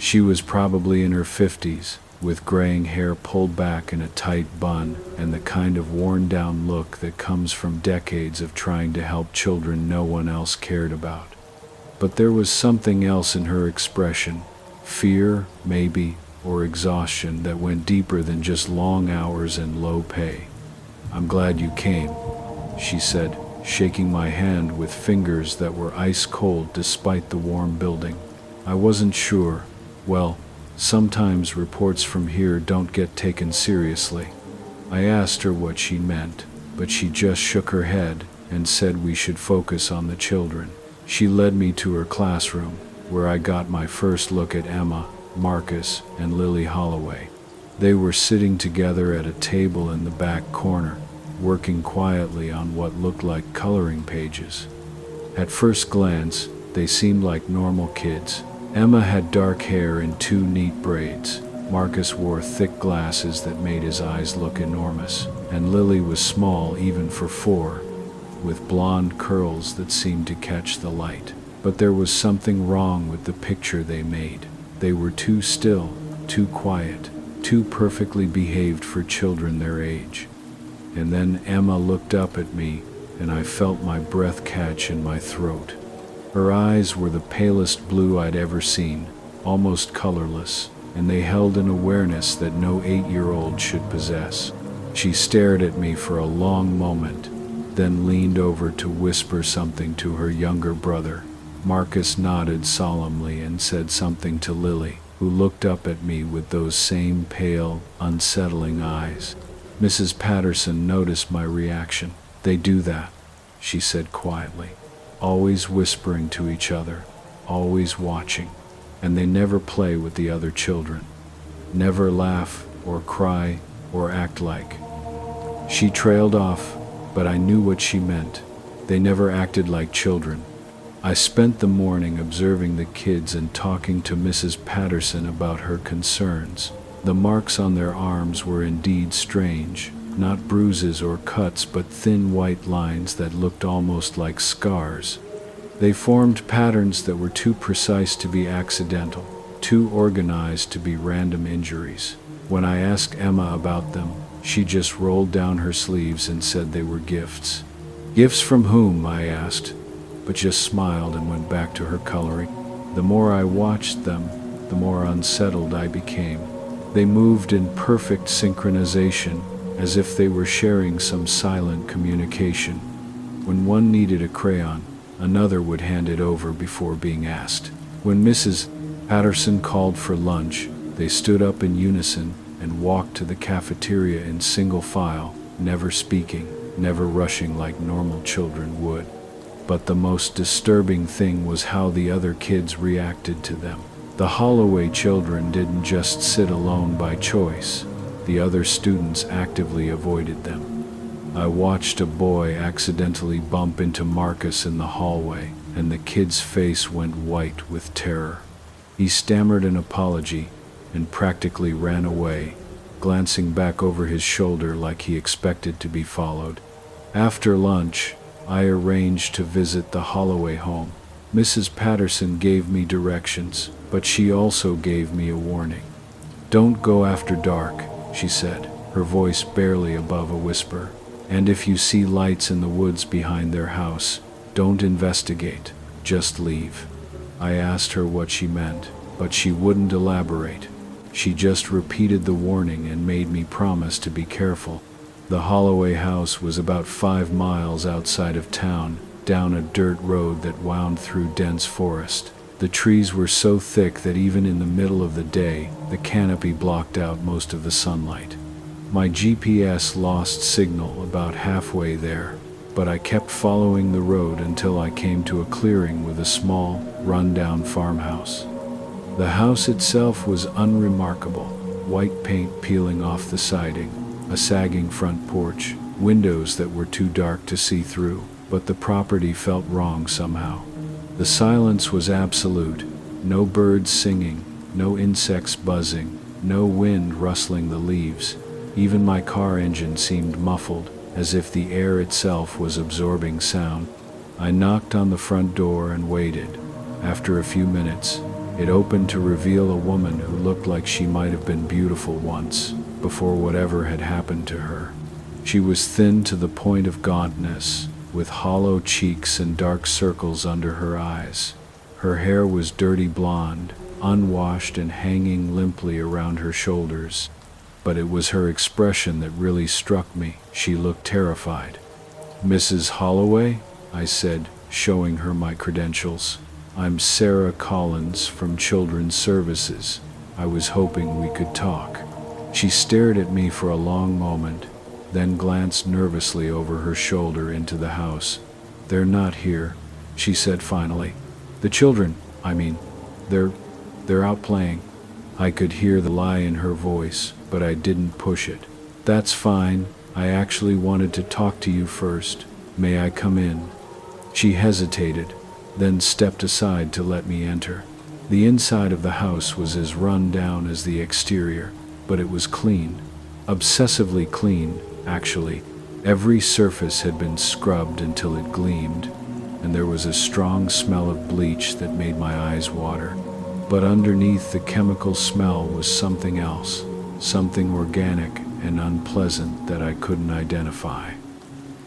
She was probably in her 50s, with graying hair pulled back in a tight bun and the kind of worn-down look that comes from decades of trying to help children no one else cared about. But there was something else in her expression, fear, maybe, or exhaustion that went deeper than just long hours and low pay. "I'm glad you came," she said, shaking my hand with fingers that were ice cold despite the warm building. "I wasn't sure. Well, sometimes reports from here don't get taken seriously." I asked her what she meant, but she just shook her head and said we should focus on the children. She led me to her classroom, where I got my first look at Emma, Marcus, and Lily Holloway. They were sitting together at a table in the back corner, working quietly on what looked like coloring pages. At first glance, they seemed like normal kids. Emma had dark hair in 2 neat braids. Marcus wore thick glasses that made his eyes look enormous, and Lily was small even for 4, with blonde curls that seemed to catch the light. But there was something wrong with the picture they made. They were too still, too quiet, too perfectly behaved for children their age. And then Emma looked up at me, and I felt my breath catch in my throat. Her eyes were the palest blue I'd ever seen, almost colorless, and they held an awareness that no 8-year-old should possess. She stared at me for a long moment, then leaned over to whisper something to her younger brother. Marcus nodded solemnly and said something to Lily, who looked up at me with those same pale, unsettling eyes. Mrs. Patterson noticed my reaction. "They do that," she said quietly, "always whispering to each other, always watching, and they never play with the other children, never laugh or cry or act like." She trailed off, but I knew what she meant. They never acted like children. I spent the morning observing the kids and talking to Mrs. Patterson about her concerns. The marks on their arms were indeed strange, not bruises or cuts but thin white lines that looked almost like scars. They formed patterns that were too precise to be accidental, too organized to be random injuries. When I asked Emma about them, she just rolled down her sleeves and said they were gifts. "Gifts from whom?" I asked, but just smiled and went back to her coloring. The more I watched them, the more unsettled I became. They moved in perfect synchronization, as if they were sharing some silent communication. When one needed a crayon, another would hand it over before being asked. When Mrs. Patterson called for lunch, they stood up in unison and walked to the cafeteria in single file, never speaking, never rushing like normal children would. But the most disturbing thing was how the other kids reacted to them. The Holloway children didn't just sit alone by choice. The other students actively avoided them. I watched a boy accidentally bump into Marcus in the hallway, and the kid's face went white with terror. He stammered an apology, and practically ran away, glancing back over his shoulder like he expected to be followed. After lunch, I arranged to visit the Holloway home. Mrs. Patterson gave me directions, but she also gave me a warning. "Don't go after dark," she said, her voice barely above a whisper. "And if you see lights in the woods behind their house, don't investigate, just leave." I asked her what she meant, but she wouldn't elaborate. She just repeated the warning and made me promise to be careful. The Holloway house was about 5 miles outside of town, down a dirt road that wound through dense forest. The trees were so thick that even in the middle of the day, the canopy blocked out most of the sunlight. My GPS lost signal about halfway there, but I kept following the road until I came to a clearing with a small, run-down farmhouse. The house itself was unremarkable, white paint peeling off the siding, a sagging front porch, windows that were too dark to see through, but the property felt wrong somehow. The silence was absolute, no birds singing, no insects buzzing, no wind rustling the leaves. Even my car engine seemed muffled, as if the air itself was absorbing sound. I knocked on the front door and waited. After a few minutes, it opened to reveal a woman who looked like she might have been beautiful once, before whatever had happened to her. She was thin to the point of gauntness, with hollow cheeks and dark circles under her eyes. Her hair was dirty blonde, unwashed and hanging limply around her shoulders. But it was her expression that really struck me. She looked terrified. "Mrs. Holloway?" I said, showing her my credentials. "I'm Sarah Collins from Children's Services. I was hoping we could talk." She stared at me for a long moment, then glanced nervously over her shoulder into the house. "They're not here," she said finally. "The children, I mean, they're out playing." I could hear the lie in her voice, but I didn't push it. "That's fine. I actually wanted to talk to you first. May I come in?" She hesitated, then stepped aside to let me enter. The inside of the house was as run down as the exterior, but it was clean. Obsessively clean, actually. Every surface had been scrubbed until it gleamed, and there was a strong smell of bleach that made my eyes water. But underneath the chemical smell was something else, something organic and unpleasant that I couldn't identify.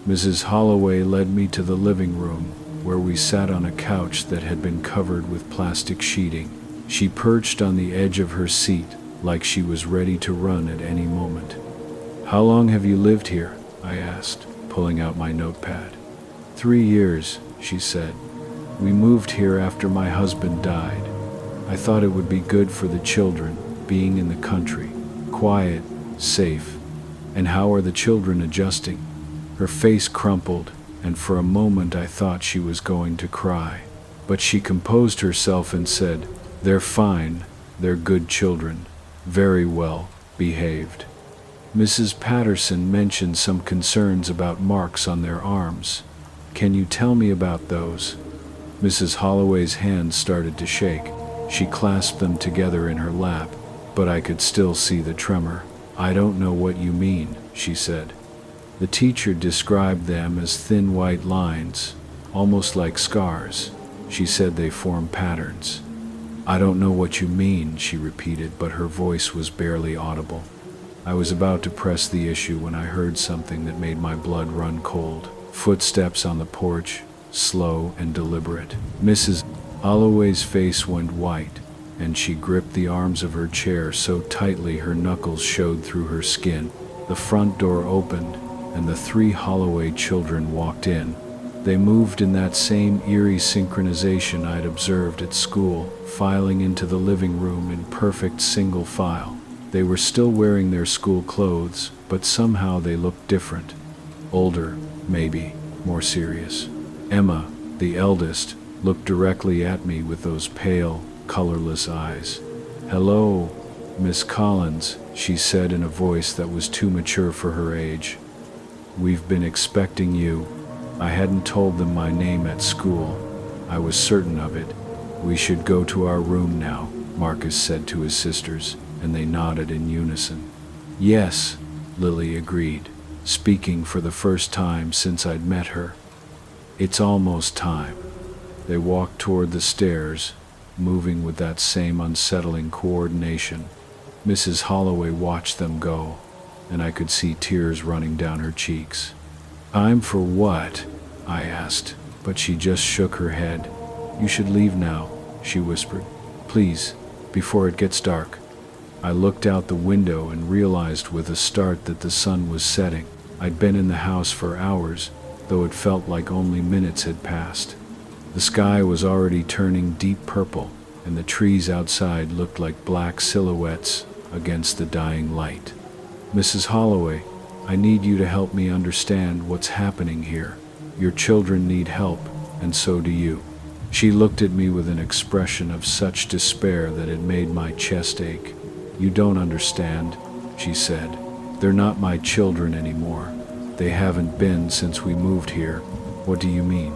Mrs. Holloway led me to the living room, where we sat on a couch that had been covered with plastic sheeting. She perched on the edge of her seat, like she was ready to run at any moment. "How long have you lived here?" I asked, pulling out my notepad. 3 years, she said. "We moved here after my husband died. I thought it would be good for the children, being in the country, quiet, safe." "And how are the children adjusting?" Her face crumpled, and for a moment I thought she was going to cry. But she composed herself and said, "They're fine. They're good children. Very well behaved." Mrs. Patterson mentioned some concerns about marks on their arms. "Can you tell me about those?" Mrs. Holloway's hands started to shake. She clasped them together in her lap, but I could still see the tremor. "I don't know what you mean," she said. "The teacher described them as thin white lines, almost like scars. She said they form patterns." "I don't know what you mean," she repeated, but her voice was barely audible. I was about to press the issue when I heard something that made my blood run cold. Footsteps on the porch, slow and deliberate. Mrs. Holloway's face went white, and she gripped the arms of her chair so tightly her knuckles showed through her skin. The front door opened, and the 3 Holloway children walked in. They moved in that same eerie synchronization I'd observed at school, filing into the living room in perfect single file. They were still wearing their school clothes, but somehow they looked different. Older, maybe, more serious. Emma, the eldest, looked directly at me with those pale, colorless eyes. "Hello, Miss Collins," she said in a voice that was too mature for her age. "We've been expecting you." I hadn't told them my name at school. I was certain of it. "We should go to our room now," Marcus said to his sisters. and they nodded in unison. Yes, Lily agreed, speaking for the first time since I'd met her. It's almost time. They walked toward the stairs, moving with that same unsettling coordination. Mrs. Holloway watched them go, and I could see tears running down her cheeks. Time for what? I asked, but she just shook her head. You should leave now, she whispered. Please, before it gets dark. I looked out the window and realized with a start that the sun was setting. I'd been in the house for hours, though it felt like only minutes had passed. The sky was already turning deep purple, and the trees outside looked like black silhouettes against the dying light. Mrs. Holloway, I need you to help me understand what's happening here. Your children need help, and so do you. She looked at me with an expression of such despair that it made my chest ache. You don't understand, she said. They're not my children anymore. They haven't been since we moved here. What do you mean?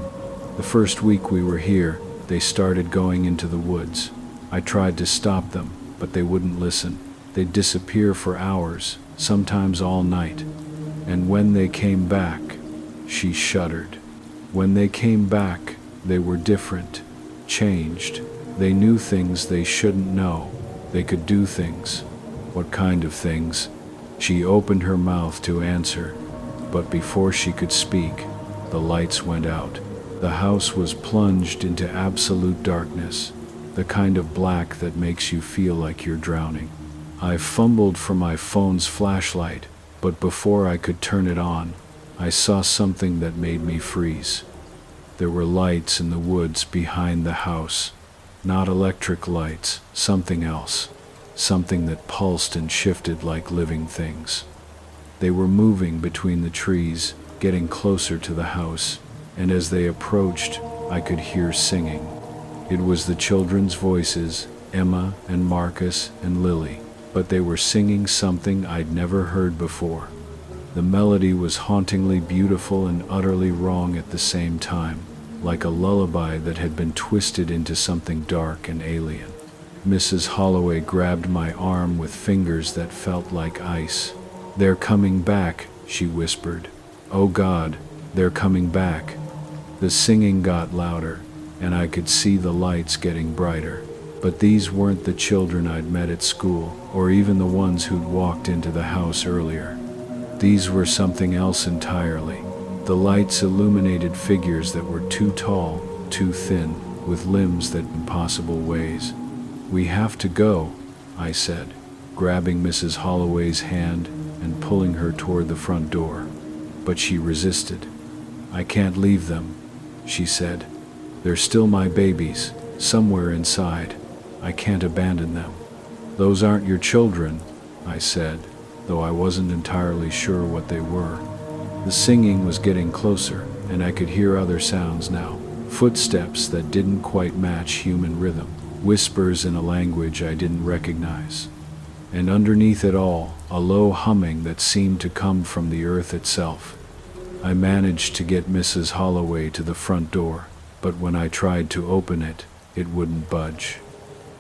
The first week we were here, they started going into the woods. I tried to stop them, but they wouldn't listen. They'd disappear for hours, sometimes all night. And when they came back, she shuddered. When they came back, they were different, changed. They knew things they shouldn't know. They could do things. What kind of things? She opened her mouth to answer, but before she could speak, the lights went out. The house was plunged into absolute darkness, the kind of black that makes you feel like you're drowning. I fumbled for my phone's flashlight, but before I could turn it on, I saw something that made me freeze. There were lights in the woods behind the house. Not electric lights, something else. Something that pulsed and shifted like living things. They were moving between the trees, getting closer to the house, and as they approached, I could hear singing. It was the children's voices, Emma and Marcus and Lily, but they were singing something I'd never heard before. The melody was hauntingly beautiful and utterly wrong at the same time, like a lullaby that had been twisted into something dark and alien. Mrs. Holloway grabbed my arm with fingers that felt like ice. They're coming back, she whispered. Oh God, they're coming back. The singing got louder, and I could see the lights getting brighter. But these weren't the children I'd met at school, or even the ones who'd walked into the house earlier. These were something else entirely. The lights illuminated figures that were too tall, too thin, with limbs that impossible ways. We have to go, I said, grabbing Mrs. Holloway's hand and pulling her toward the front door. But she resisted. I can't leave them, she said. They're still my babies, somewhere inside. I can't abandon them. Those aren't your children, I said, though I wasn't entirely sure what they were. The singing was getting closer, and I could hear other sounds now. Footsteps that didn't quite match human rhythm. Whispers in a language I didn't recognize. And underneath it all, a low humming that seemed to come from the earth itself. I managed to get Mrs. Holloway to the front door, but when I tried to open it, it wouldn't budge.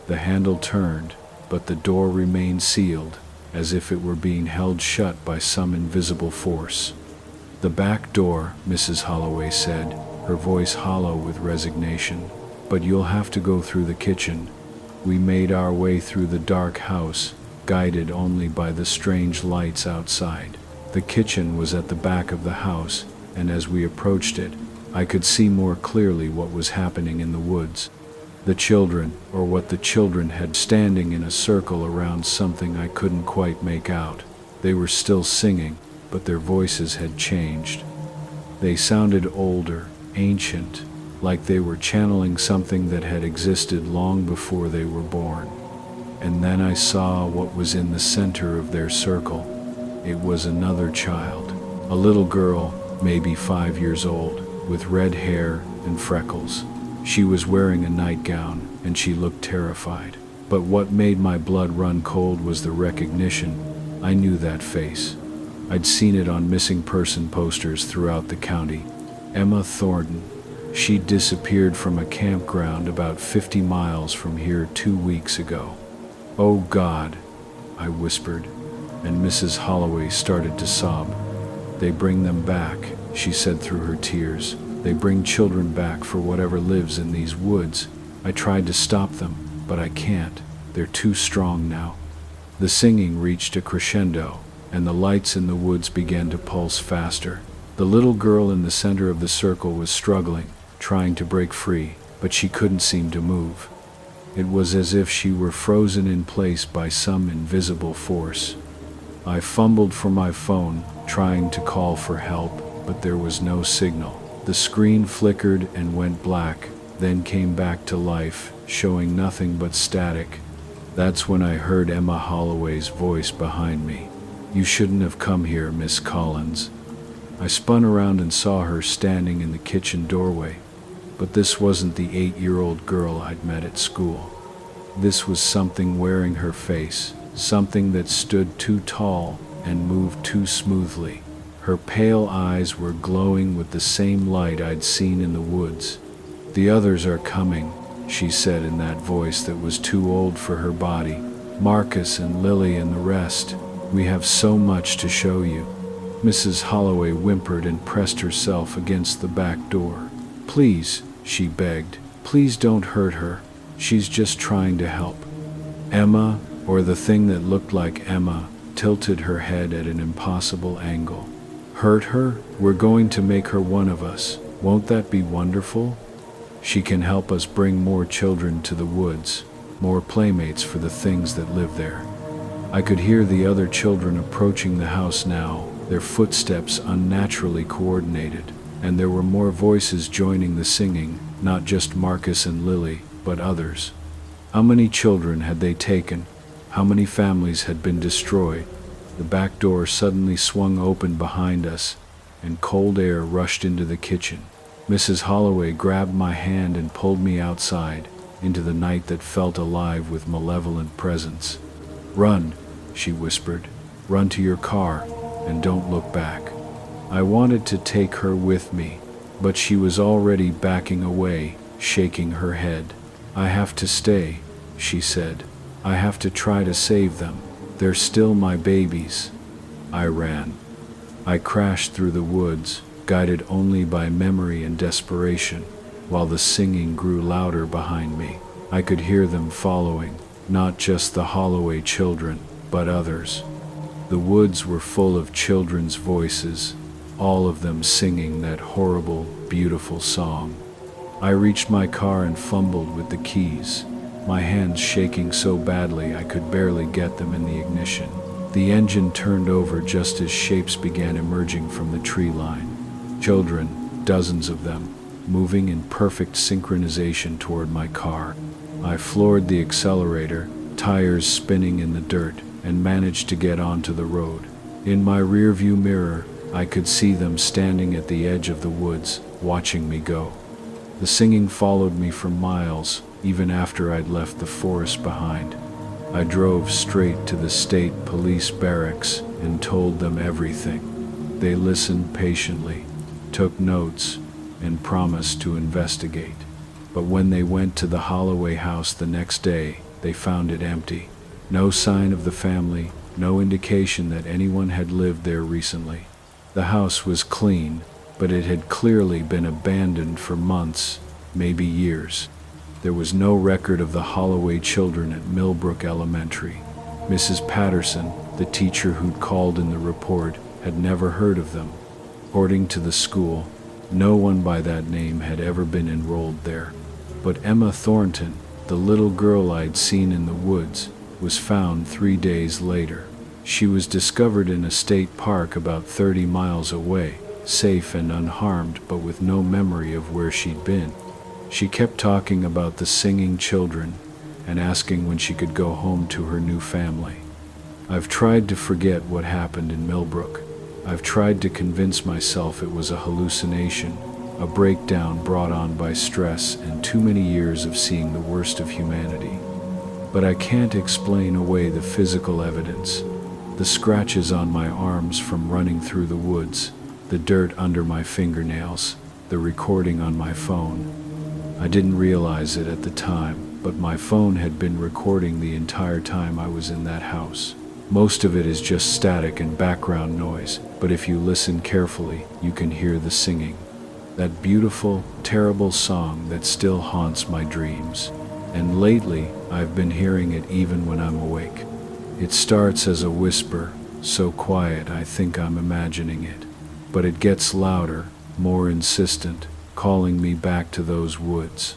The handle turned, but the door remained sealed, as if it were being held shut by some invisible force. The back door, Mrs. Holloway said, her voice hollow with resignation. But you'll have to go through the kitchen. We made our way through the dark house, guided only by the strange lights outside. The kitchen was at the back of the house, and as we approached it, I could see more clearly what was happening in the woods. The children, or what the children had, standing in a circle around something I couldn't quite make out. They were still singing, but their voices had changed. They sounded older, ancient, like they were channeling something that had existed long before they were born. And then I saw what was in the center of their circle. It was another child, a little girl, maybe 5 years old, with red hair and freckles. She was wearing a nightgown, and she looked terrified. But what made my blood run cold was the recognition. I knew that face. I'd seen it on missing person posters throughout the county. Emma Thornton. She'd disappeared from a campground about 50 miles from here 2 weeks ago. Oh God, I whispered, and Mrs. Holloway started to sob. They bring them back, she said through her tears. They bring children back for whatever lives in these woods. I tried to stop them, but I can't. They're too strong now. The singing reached a crescendo, and the lights in the woods began to pulse faster. The little girl in the center of the circle was struggling, trying to break free, but she couldn't seem to move. It was as if she were frozen in place by some invisible force. I fumbled for my phone, trying to call for help, but there was no signal. The screen flickered and went black, then came back to life, showing nothing but static. That's when I heard Emma Holloway's voice behind me. "You shouldn't have come here, Miss Collins." I spun around and saw her standing in the kitchen doorway. But this wasn't the 8-year-old girl I'd met at school. This was something wearing her face, something that stood too tall and moved too smoothly. Her pale eyes were glowing with the same light I'd seen in the woods. "The others are coming," she said in that voice that was too old for her body. "Marcus and Lily and the rest. We have so much to show you." Mrs. Holloway whimpered and pressed herself against the back door. "Please," she begged, "please don't hurt her. She's just trying to help." Emma, or the thing that looked like Emma, tilted her head at an impossible angle. "Hurt her? We're going to make her one of us. Won't that be wonderful? She can help us bring more children to the woods, more playmates for the things that live there." I could hear the other children approaching the house now, their footsteps unnaturally coordinated, and there were more voices joining the singing, not just Marcus and Lily, but others. How many children had they taken? How many families had been destroyed? The back door suddenly swung open behind us, and cold air rushed into the kitchen. Mrs. Holloway grabbed my hand and pulled me outside, into the night that felt alive with malevolent presence. "Run," she whispered. "Run to your car, and don't look back." I wanted to take her with me, but she was already backing away, shaking her head. "I have to stay," she said. "I have to try to save them. They're still my babies." I ran. I crashed through the woods, guided only by memory and desperation, while the singing grew louder behind me. I could hear them following, not just the Holloway children, but others. The woods were full of children's voices, all of them singing that horrible, beautiful song. I reached my car and fumbled with the keys, my hands shaking so badly I could barely get them in the ignition. The engine turned over just as shapes began emerging from the tree line. Children, dozens of them, moving in perfect synchronization toward my car. I floored the accelerator, tires spinning in the dirt, and managed to get onto the road. In my rearview mirror, I could see them standing at the edge of the woods, watching me go. The singing followed me for miles, even after I'd left the forest behind. I drove straight to the state police barracks and told them everything. They listened patiently, took notes, and promised to investigate. But when they went to the Holloway house the next day, they found it empty. No sign of the family, no indication that anyone had lived there recently. The house was clean, but it had clearly been abandoned for months, maybe years. There was no record of the Holloway children at Millbrook Elementary. Mrs. Patterson, the teacher who'd called in the report, had never heard of them. According to the school, no one by that name had ever been enrolled there. But Emma Thornton, the little girl I'd seen in the woods, was found 3 days later. She was discovered in a state park about 30 miles away, safe and unharmed, but with no memory of where she'd been. She kept talking about the singing children and asking when she could go home to her new family. I've tried to forget what happened in Millbrook. I've tried to convince myself it was a hallucination, a breakdown brought on by stress and too many years of seeing the worst of humanity. But I can't explain away the physical evidence. The scratches on my arms from running through the woods, the dirt under my fingernails, the recording on my phone. I didn't realize it at the time, but my phone had been recording the entire time I was in that house. Most of it is just static and background noise, but if you listen carefully, you can hear the singing. That beautiful, terrible song that still haunts my dreams. And lately, I've been hearing it even when I'm awake. It starts as a whisper, so quiet I think I'm imagining it. But it gets louder, more insistent, calling me back to those woods.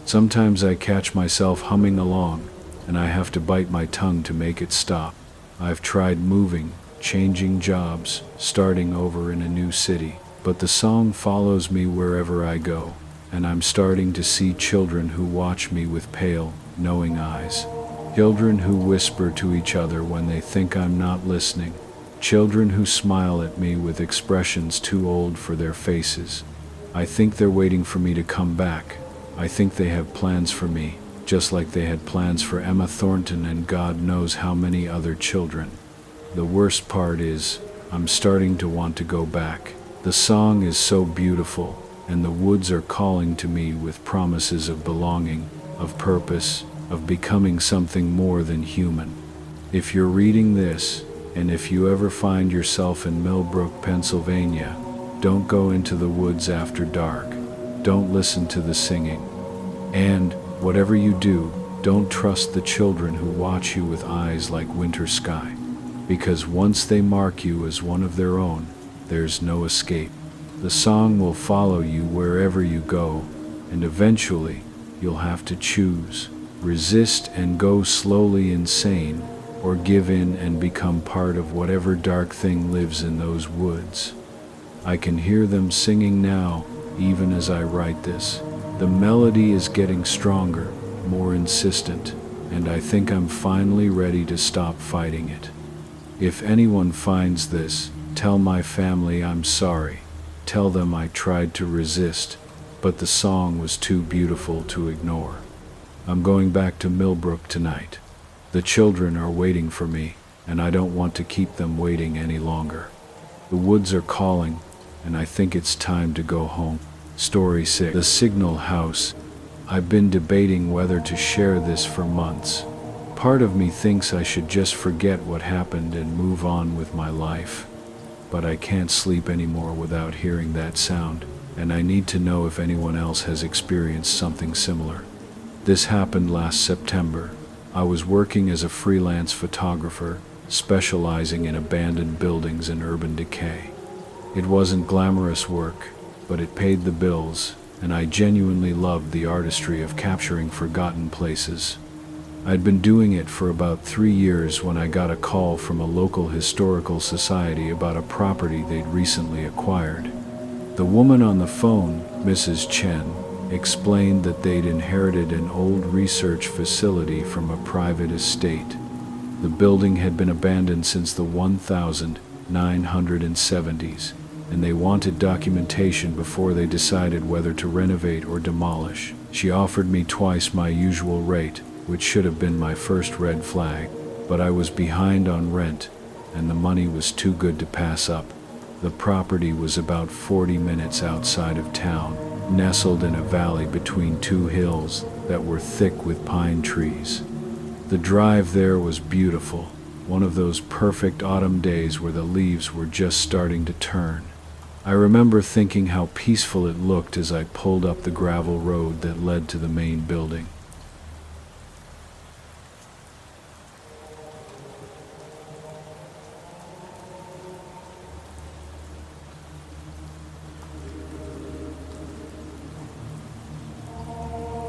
Sometimes I catch myself humming along, and I have to bite my tongue to make it stop. I've tried moving, changing jobs, starting over in a new city, but the song follows me wherever I go, and I'm starting to see children who watch me with pale, knowing eyes. Children who whisper to each other when they think I'm not listening. Children who smile at me with expressions too old for their faces. I think they're waiting for me to come back. I think they have plans for me, just like they had plans for Emma Thornton and God knows how many other children. The worst part is, I'm starting to want to go back. The song is so beautiful, and the woods are calling to me with promises of belonging, of purpose, of becoming something more than human. If you're reading this, and if you ever find yourself in Millbrook, Pennsylvania, don't go into the woods after dark. Don't listen to the singing. And, whatever you do, don't trust the children who watch you with eyes like winter sky. Because once they mark you as one of their own, there's no escape. The song will follow you wherever you go, and eventually, you'll have to choose. Resist and go slowly insane, or give in and become part of whatever dark thing lives in those woods. I can hear them singing now, even as I write this. The melody is getting stronger, more insistent, and I think I'm finally ready to stop fighting it. If anyone finds this, tell my family I'm sorry. Tell them I tried to resist, but the song was too beautiful to ignore. I'm going back to Millbrook tonight. The children are waiting for me, and I don't want to keep them waiting any longer. The woods are calling, and I think it's time to go home. Story 6. The Signal House. I've been debating whether to share this for months. Part of me thinks I should just forget what happened and move on with my life. But I can't sleep anymore without hearing that sound, and I need to know if anyone else has experienced something similar. This happened last September. I was working as a freelance photographer, specializing in abandoned buildings and urban decay. It wasn't glamorous work, but it paid the bills, and I genuinely loved the artistry of capturing forgotten places. I'd been doing it for about 3 years when I got a call from a local historical society about a property they'd recently acquired. The woman on the phone, Mrs. Chen, explained that they'd inherited an old research facility from a private estate. The building had been abandoned since the 1970s, and they wanted documentation before they decided whether to renovate or demolish. She offered me twice my usual rate, which should have been my first red flag, but I was behind on rent, and the money was too good to pass up. The property was about 40 minutes outside of town, nestled in a valley between two hills that were thick with pine trees. The drive there was beautiful, one of those perfect autumn days where the leaves were just starting to turn. I remember thinking how peaceful it looked as I pulled up the gravel road that led to the main building.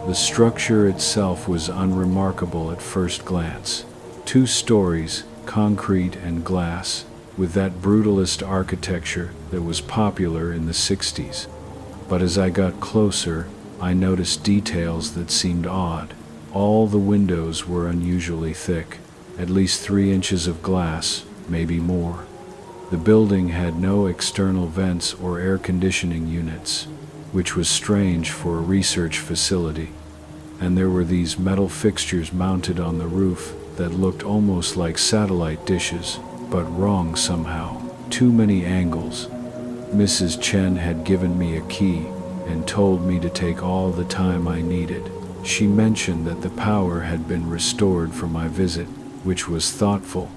The structure itself was unremarkable at first glance. 2 stories, concrete and glass, with that brutalist architecture that was popular in the 60s. But as I got closer, I noticed details that seemed odd. All the windows were unusually thick, at least 3 inches of glass, maybe more. The building had no external vents or air conditioning units, which was strange for a research facility. And there were these metal fixtures mounted on the roof that looked almost like satellite dishes, but wrong somehow. Too many angles. Mrs. Chen had given me a key and told me to take all the time I needed. She mentioned that the power had been restored for my visit, which was thoughtful.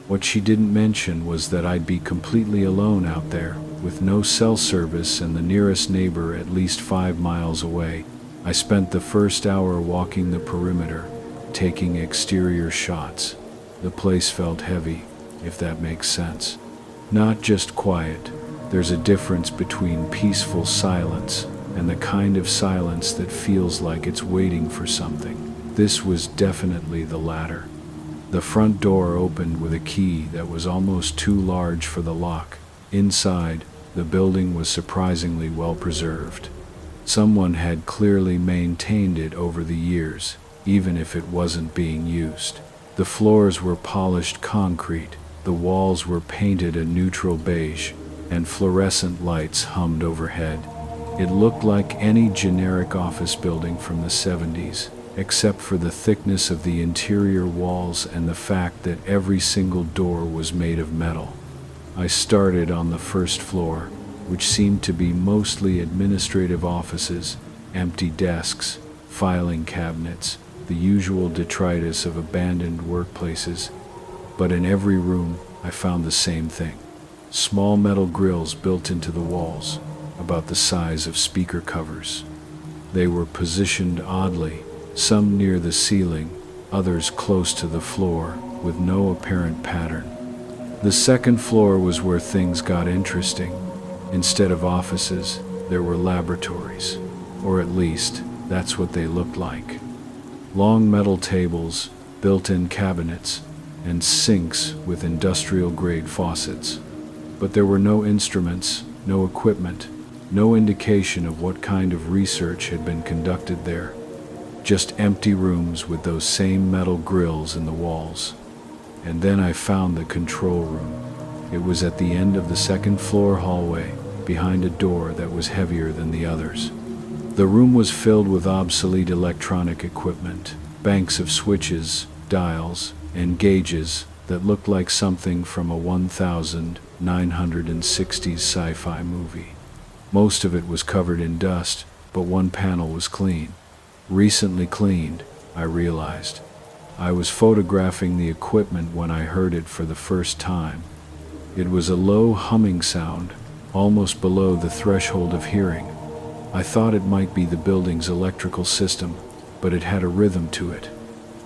What she didn't mention was that I'd be completely alone out there, with no cell service and the nearest neighbor at least 5 miles away. I spent the first hour walking the perimeter, taking exterior shots. The place felt heavy, if that makes sense. Not just quiet. There's a difference between peaceful silence and the kind of silence that feels like it's waiting for something. This was definitely the latter. The front door opened with a key that was almost too large for the lock. Inside, the building was surprisingly well preserved. Someone had clearly maintained it over the years, even if it wasn't being used. The floors were polished concrete, the walls were painted a neutral beige, and fluorescent lights hummed overhead. It looked like any generic office building from the 70s. Except for the thickness of the interior walls and the fact that every single door was made of metal. I started on the first floor, which seemed to be mostly administrative offices, empty desks, filing cabinets, the usual detritus of abandoned workplaces. But in every room, I found the same thing. Small metal grills built into the walls, about the size of speaker covers. They were positioned oddly, some near the ceiling, others close to the floor, with no apparent pattern. The second floor was where things got interesting. Instead of offices, there were laboratories, or at least, that's what they looked like. Long metal tables, built-in cabinets, and sinks with industrial-grade faucets. But there were no instruments, no equipment, no indication of what kind of research had been conducted there. Just empty rooms with those same metal grills in the walls. And then I found the control room. It was at the end of the second floor hallway, behind a door that was heavier than the others. The room was filled with obsolete electronic equipment, banks of switches, dials, and gauges that looked like something from a 1960s sci-fi movie. Most of it was covered in dust, but one panel was clean. Recently cleaned, I realized. I was photographing the equipment when I heard it for the first time. It was a low humming sound, almost below the threshold of hearing. I thought it might be the building's electrical system, but it had a rhythm to it.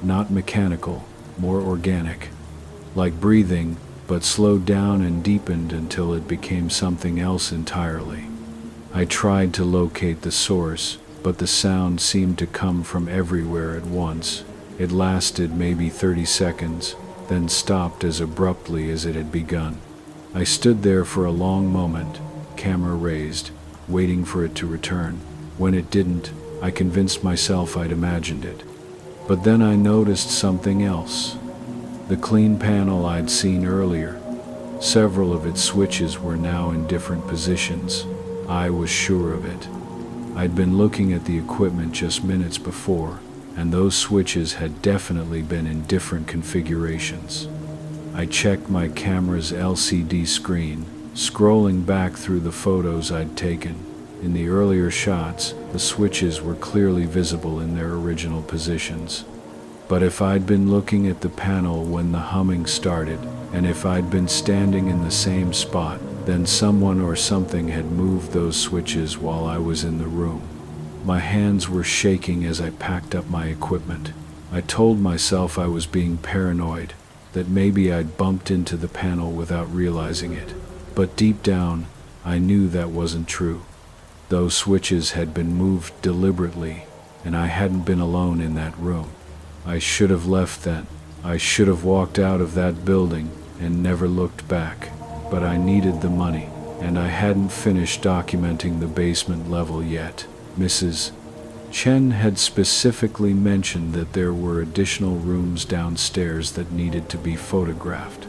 Not mechanical, more organic. Like breathing, but slowed down and deepened until it became something else entirely. I tried to locate the source, but the sound seemed to come from everywhere at once. It lasted maybe 30 seconds, then stopped as abruptly as it had begun. I stood there for a long moment, camera raised, waiting for it to return. When it didn't, I convinced myself I'd imagined it. But then I noticed something else. The clean panel I'd seen earlier. Several of its switches were now in different positions. I was sure of it. I'd been looking at the equipment just minutes before, and those switches had definitely been in different configurations. I checked my camera's LCD screen, scrolling back through the photos I'd taken. In the earlier shots, the switches were clearly visible in their original positions. But if I'd been looking at the panel when the humming started, and if I'd been standing in the same spot, then someone or something had moved those switches while I was in the room. My hands were shaking as I packed up my equipment. I told myself I was being paranoid, that maybe I'd bumped into the panel without realizing it. But deep down, I knew that wasn't true. Those switches had been moved deliberately, and I hadn't been alone in that room. I should have left then. I should have walked out of that building and never looked back. But I needed the money, and I hadn't finished documenting the basement level yet. Mrs. Chen had specifically mentioned that there were additional rooms downstairs that needed to be photographed.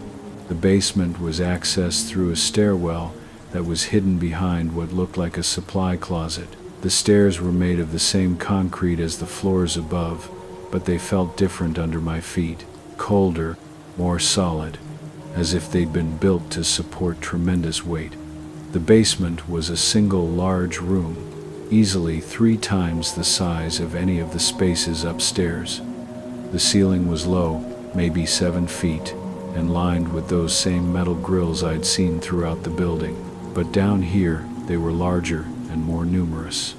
The basement was accessed through a stairwell that was hidden behind what looked like a supply closet. The stairs were made of the same concrete as the floors above, but they felt different under my feet, colder, more solid, as if they'd been built to support tremendous weight. The basement was a single large room, easily 3 times the size of any of the spaces upstairs. The ceiling was low, maybe 7 feet, and lined with those same metal grills I'd seen throughout the building. But down here, they were larger and more numerous.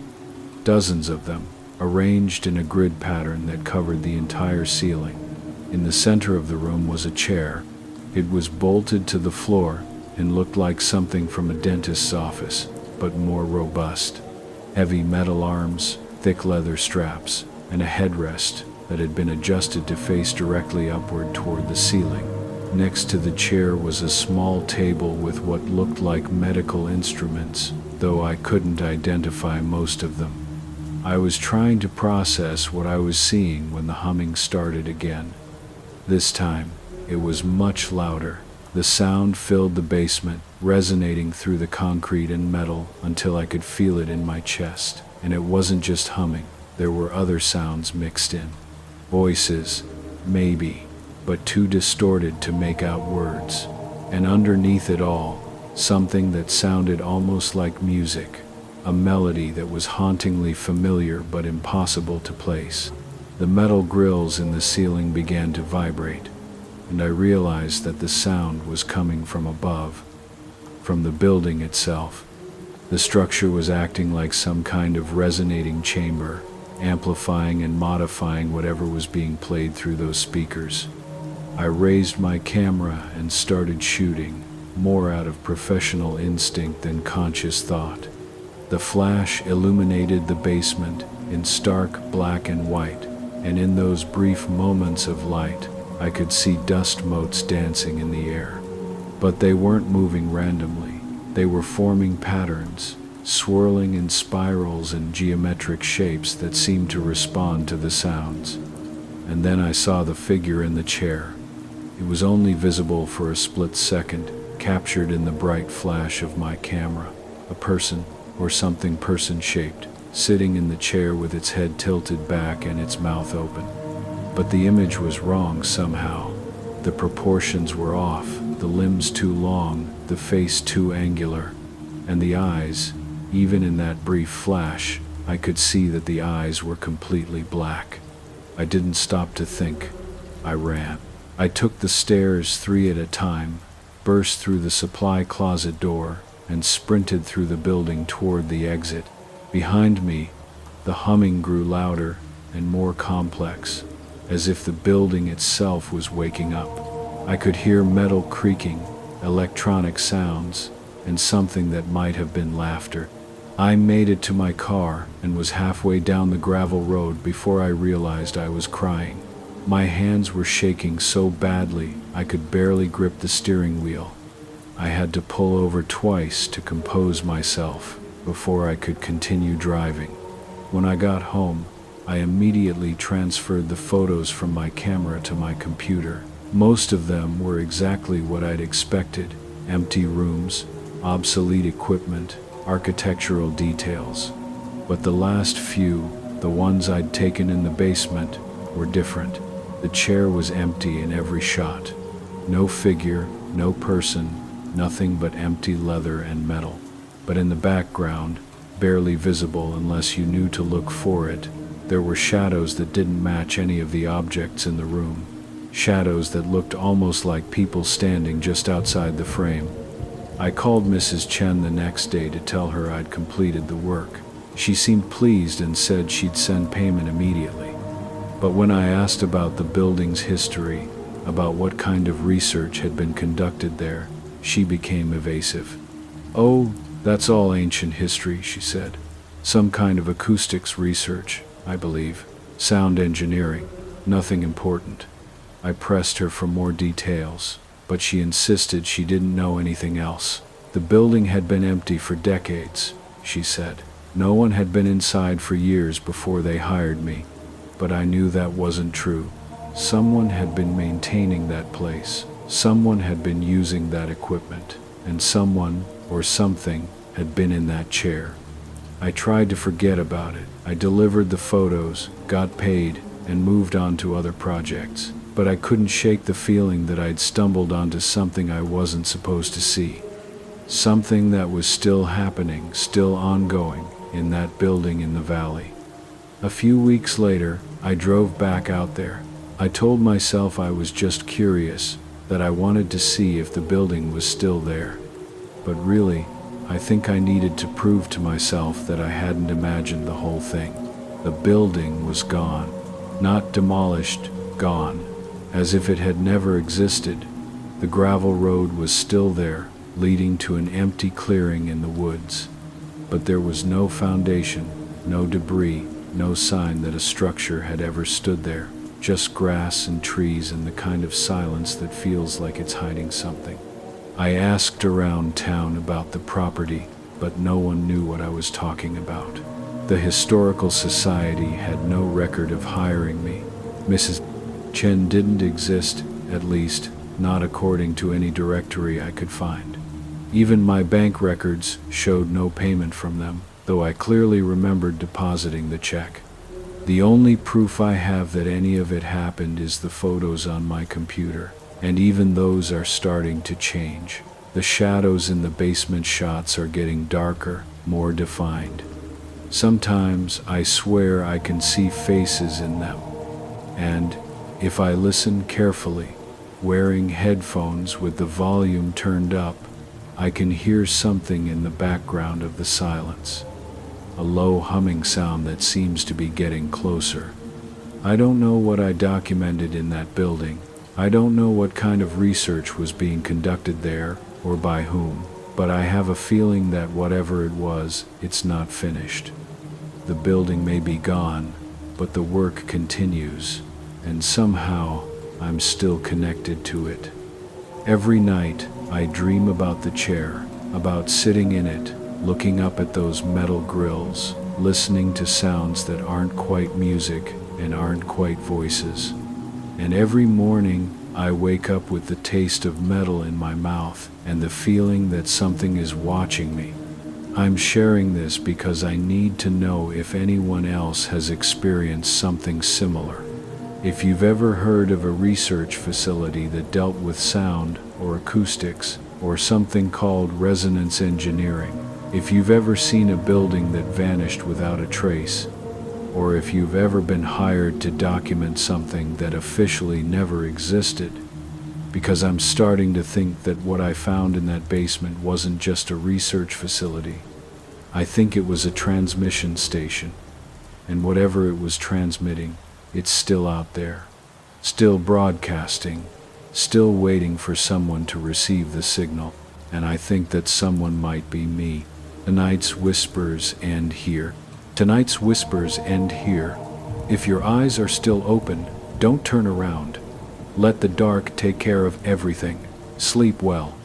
Dozens of them, arranged in a grid pattern that covered the entire ceiling. In the center of the room was a chair. It was bolted to the floor and looked like something from a dentist's office, but more robust. Heavy metal arms, thick leather straps, and a headrest that had been adjusted to face directly upward toward the ceiling. Next to the chair was a small table with what looked like medical instruments, though I couldn't identify most of them. I was trying to process what I was seeing when the humming started again. This time, it was much louder. The sound filled the basement, resonating through the concrete and metal until I could feel it in my chest. And it wasn't just humming, there were other sounds mixed in. Voices, maybe, but too distorted to make out words. And underneath it all, something that sounded almost like music, a melody that was hauntingly familiar but impossible to place. The metal grills in the ceiling began to vibrate, and I realized that the sound was coming from above, from the building itself. The structure was acting like some kind of resonating chamber, amplifying and modifying whatever was being played through those speakers. I raised my camera and started shooting, more out of professional instinct than conscious thought. The flash illuminated the basement in stark black and white, and in those brief moments of light, I could see dust motes dancing in the air. But they weren't moving randomly. They were forming patterns, swirling in spirals and geometric shapes that seemed to respond to the sounds. And then I saw the figure in the chair. It was only visible for a split second, captured in the bright flash of my camera. A person, or something person-shaped, sitting in the chair with its head tilted back and its mouth open. But the image was wrong somehow. The proportions were off, the limbs too long, the face too angular, and the eyes, even in that brief flash, I could see that the eyes were completely black. I didn't stop to think. I ran. I took the stairs 3 at a time, burst through the supply closet door, and sprinted through the building toward the exit. Behind me, the humming grew louder and more complex, as if the building itself was waking up. I could hear metal creaking, electronic sounds, and something that might have been laughter. I made it to my car and was halfway down the gravel road before I realized I was crying. My hands were shaking so badly I could barely grip the steering wheel. I had to pull over twice to compose myself before I could continue driving. When I got home, I immediately transferred the photos from my camera to my computer. Most of them were exactly what I'd expected: empty rooms, obsolete equipment, architectural details. But the last few, the ones I'd taken in the basement, were different. The chair was empty in every shot. No figure, no person, nothing but empty leather and metal. But in the background, barely visible unless you knew to look for it, there were shadows that didn't match any of the objects in the room. Shadows that looked almost like people standing just outside the frame. I called Mrs. Chen the next day to tell her I'd completed the work. She seemed pleased and said she'd send payment immediately. But when I asked about the building's history, about what kind of research had been conducted there, she became evasive. "Oh, that's all ancient history," she said. "Some kind of acoustics research, I believe. Sound engineering. Nothing important." I pressed her for more details, but she insisted she didn't know anything else. The building had been empty for decades, she said. No one had been inside for years before they hired me, but I knew that wasn't true. Someone had been maintaining that place. Someone had been using that equipment, and someone or something had been in that chair. I tried to forget about it. I delivered the photos, got paid, and moved on to other projects. But I couldn't shake the feeling that I'd stumbled onto something I wasn't supposed to see. Something that was still happening, still ongoing, in that building in the valley. A few weeks later, I drove back out there. I told myself I was just curious, that I wanted to see if the building was still there. But really, I think I needed to prove to myself that I hadn't imagined the whole thing. The building was gone. Not demolished, gone. As if it had never existed. The gravel road was still there, leading to an empty clearing in the woods. But there was no foundation, no debris, no sign that a structure had ever stood there. Just grass and trees and the kind of silence that feels like it's hiding something. I asked around town about the property, but no one knew what I was talking about. The Historical Society had no record of hiring me. Mrs. Chen didn't exist, at least, not according to any directory I could find. Even my bank records showed no payment from them, though I clearly remembered depositing the check. The only proof I have that any of it happened is the photos on my computer, and even those are starting to change. The shadows in the basement shots are getting darker, more defined. Sometimes I swear I can see faces in them, and, if I listen carefully, wearing headphones with the volume turned up, I can hear something in the background of the silence. A low humming sound that seems to be getting closer. I don't know what I documented in that building. I don't know what kind of research was being conducted there, or by whom, but I have a feeling that whatever it was, it's not finished. The building may be gone, but the work continues, and somehow I'm still connected to it. Every night, I dream about the chair, about sitting in it, looking up at those metal grills, listening to sounds that aren't quite music and aren't quite voices. And every morning, I wake up with the taste of metal in my mouth and the feeling that something is watching me. I'm sharing this because I need to know if anyone else has experienced something similar. If you've ever heard of a research facility that dealt with sound or acoustics or something called resonance engineering, if you've ever seen a building that vanished without a trace, or if you've ever been hired to document something that officially never existed, because I'm starting to think that what I found in that basement wasn't just a research facility. I think it was a transmission station, and whatever it was transmitting, it's still out there, still broadcasting, still waiting for someone to receive the signal, and I think that someone might be me. Tonight's whispers end here. Tonight's whispers end here. If your eyes are still open, don't turn around. Let the dark take care of everything. Sleep well.